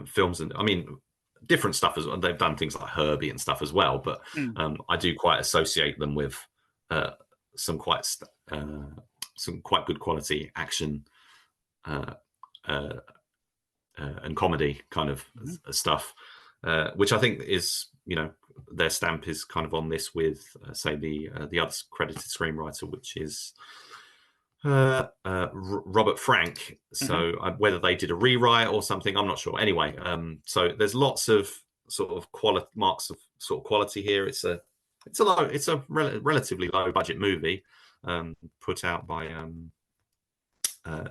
films. And I mean, different stuff as well. They've done things like Herbie and stuff as well, but I do quite associate them with some quite good quality action and comedy kind of stuff, which I think is, their stamp is kind of on this with say the other credited screenwriter, which is Robert Frank. So whether they did a rewrite or something, I'm not sure. Anyway, so there's lots of sort of marks of sort of quality here. It's a relatively low budget movie, put out by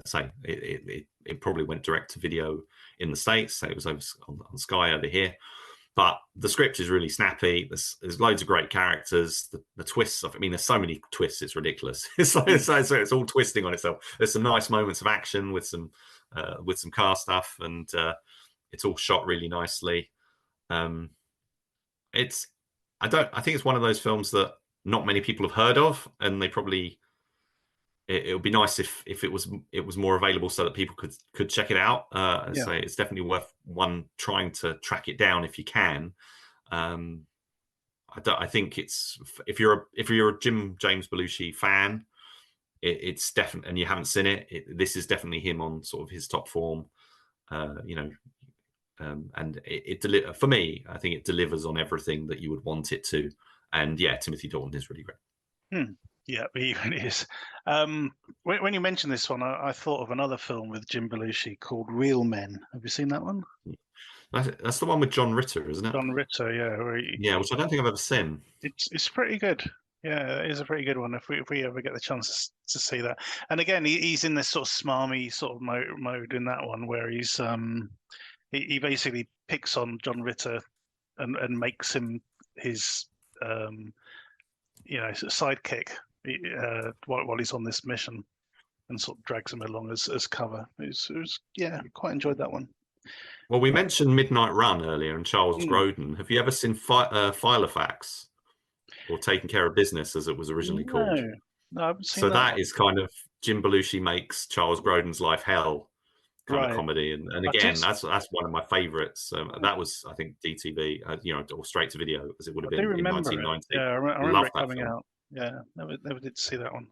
say it probably went direct to video in the States. So it was over on Sky over here. But the script is really snappy. There's loads of great characters. The twists of, I mean, there's so many twists. It's ridiculous. It's all twisting on itself. There's some nice moments of action with some car stuff, and it's all shot really nicely. I think it's one of those films that not many people have heard of, and they probably, it would be nice if it was more available so that people could check it out. So it's definitely worth one trying to track it down if you can. I think it's, if you're a James Belushi fan, it's definitely, and you haven't seen it, this is definitely him on sort of his top form. And for me, I think it delivers on everything that you would want it to. And yeah, Timothy Dalton is really great. Yeah, he really is. When you mentioned this one, I thought of another film with Jim Belushi called Real Men. Have you seen that one? That's the one with John Ritter, isn't it? John Ritter, yeah. Which I don't think I've ever seen. It's pretty good. Yeah, it is a pretty good one if we ever get the chance to see that. And again, he's in this sort of smarmy sort of mode in that one where he's he basically picks on John Ritter and makes him his sidekick while he's on this mission, and sort of drags him along as cover. It was quite enjoyed that one. Well, we mentioned Midnight Run earlier and Charles Grodin. Have you ever seen Filofax, or Taking Care of Business as it was originally called? No, I haven't seen so that is kind of Jim Belushi makes Charles Grodin's life hell kind of comedy, and again, that's one of my favorites. That was, I think, DTV, or straight to video, as it would have been in 1990. Yeah, I remember it coming out. Yeah, never did see that one.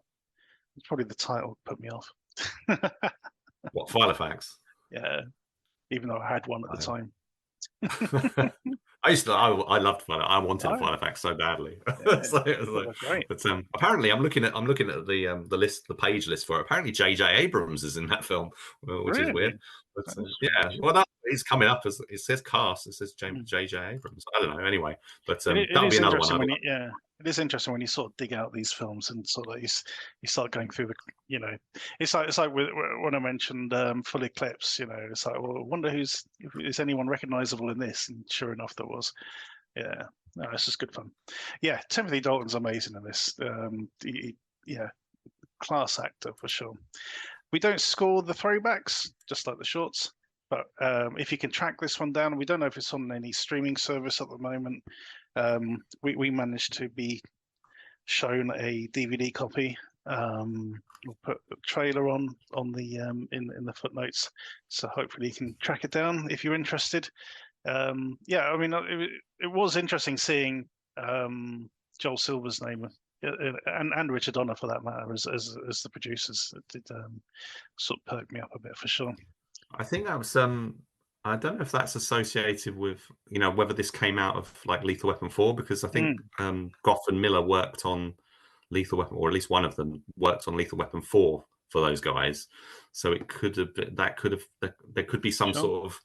It's probably the title put me off. What, Filofax? Yeah, even though I had one at the time. I loved Flight. I wanted a Flight Effect so badly. Great. But apparently, I'm looking at the list, the page list for it. Apparently, J.J. Abrams is in that film, which is weird. But yeah, well, he's coming up as it says cast. It says J.J. Abrams. I don't know. Anyway, but that'll be another one. It is interesting when you sort of dig out these films and sort of you start going through it's like when I mentioned Full Eclipse. It's like, well, I wonder is anyone recognizable in this, and sure enough, there was. Yeah, no, it's just good fun. Yeah, Timothy Dalton's amazing in this. Class actor for sure. We don't score the throwbacks, just like the shorts. But if you can track this one down, we don't know if it's on any streaming service at the moment. We managed to be shown a DVD copy. We'll put the trailer on the in the footnotes, so hopefully you can track it down if you're interested. I mean, it was interesting seeing Joel Silver's name and Richard Donner for that matter as the producers. It did sort of perk me up a bit for sure. I think that was I don't know if that's associated with whether this came out of like Lethal Weapon 4, because I think Goff and Miller worked on Lethal Weapon, or at least one of them worked on Lethal Weapon 4 for those guys. So it could have there could be some sort of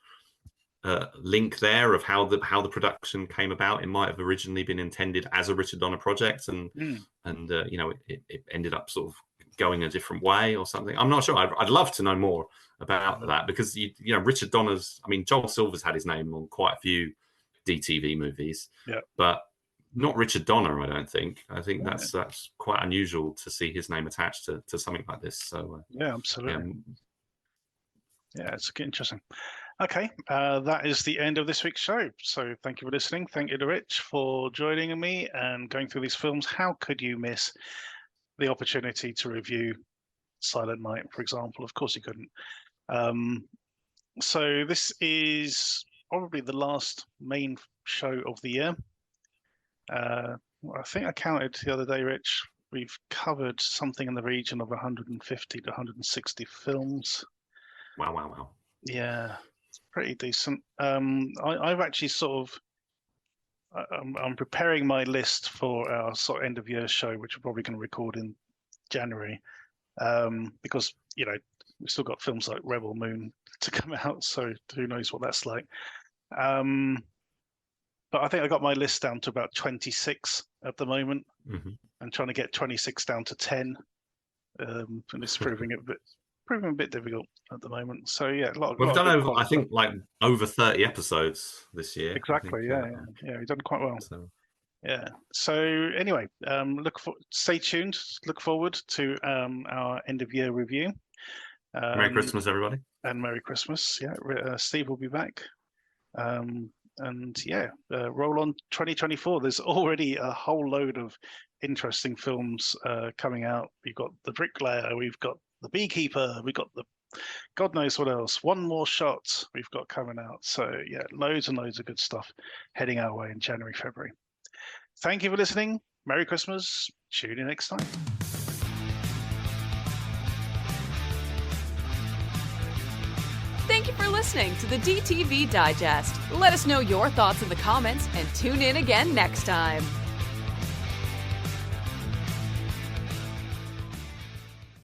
link there of how the production came about. It might have originally been intended as a Richard Donner project, and it ended up sort of going a different way or something. I'm not sure. I'd love to know more about that, because Richard Donner's, I mean, Joel Silver's had his name on quite a few DTV movies, but not Richard Donner. I don't think. I think that's quite unusual to see his name attached to something like this. So absolutely. It's interesting. Okay, that is the end of this week's show. So thank you for listening. Thank you to Rich for joining me and going through these films. How could you miss the opportunity to review Silent Night, for example? Of course you couldn't. So this is probably the last main show of the year. I think I counted the other day, Rich. We've covered something in the region of 150 to 160 films. Wow. Yeah, it's pretty decent. I've actually sort of I'm preparing my list for our sort of end of year show, which we're probably going to record in January, because we've still got films like Rebel Moon to come out, so who knows what that's like. But I think I got my list down to about 26 at the moment. I'm trying to get 26 down to 10, and it's proving a bit difficult at the moment. So yeah, we've done over, I think, like over 30 episodes this year. Exactly. We've done quite well. So anyway, stay tuned. Look forward to our end of year review. Merry Christmas, everybody. And Merry Christmas. Yeah, Steve will be back. Roll on 2024. There's already a whole load of interesting films coming out. We've got The Bricklayer, we've got The Beekeeper, we've got the God knows what else. One More Shot we've got coming out. So yeah, loads and loads of good stuff heading our way in January, February. Thank you for listening. Merry Christmas. Tune in next time. Thank you for listening to the DTV Digest. Let us know your thoughts in the comments and tune in again next time.